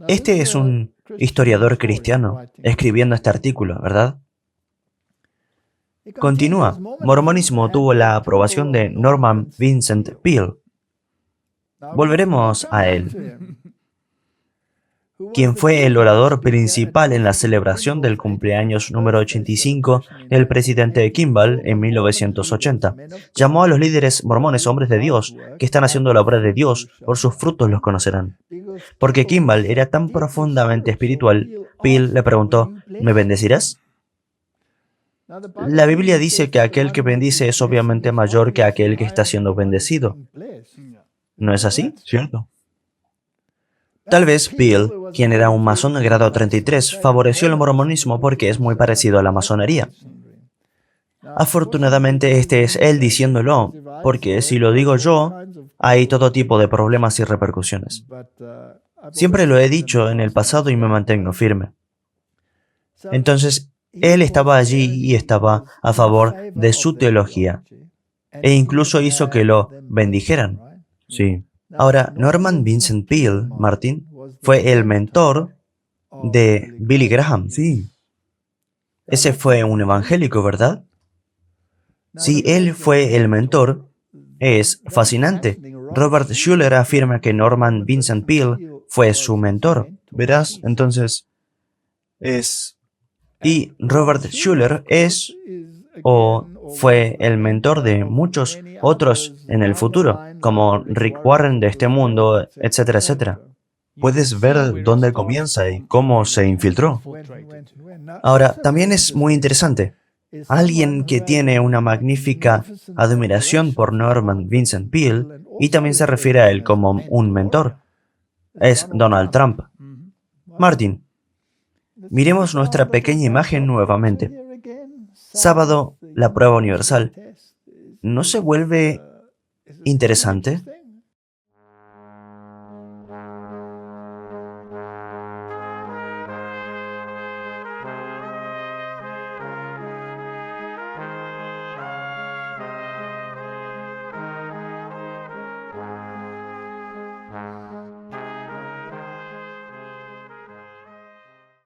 S1: Este es un historiador cristiano escribiendo este artículo, ¿verdad? Continúa. Mormonismo tuvo la aprobación de Norman Vincent Peale. Volveremos a él, quien fue el orador principal en la celebración del cumpleaños número 85 del presidente Kimball en 1980. Llamó a los líderes mormones hombres de Dios que están haciendo la obra de Dios, por sus frutos los conocerán. Porque Kimball era tan profundamente espiritual, Peale le preguntó: ¿me bendecirás? La Biblia dice que aquel que bendice es obviamente mayor que aquel que está siendo bendecido. ¿No es así?
S3: ¿Cierto?
S1: Tal vez Peale, quien era un masón de grado 33, favoreció el mormonismo porque es muy parecido a la masonería. Afortunadamente, este es él diciéndolo, porque si lo digo yo, hay todo tipo de problemas y repercusiones. Siempre lo he dicho en el pasado y me mantengo firme. Entonces, él estaba allí y estaba a favor de su teología, e incluso hizo que lo bendijeran.
S3: Sí.
S1: Ahora, Norman Vincent Peale, Martin, fue el mentor de Billy Graham.
S3: Sí.
S1: Ese fue un evangélico, ¿verdad? Si él fue el mentor, es fascinante. Robert Schuller afirma que Norman Vincent Peale fue su mentor.
S2: Verás, entonces, es...
S1: Y Robert Schuller es o fue el mentor de muchos otros en el futuro, como Rick Warren de este mundo, etcétera, etcétera.
S2: Puedes ver dónde comienza y cómo se infiltró.
S1: Ahora, también es muy interesante. Alguien que tiene una magnífica admiración por Norman Vincent Peale y también se refiere a él como un mentor, es Donald Trump. Martin, miremos nuestra pequeña imagen nuevamente. Sábado, la prueba universal. ¿No se vuelve interesante?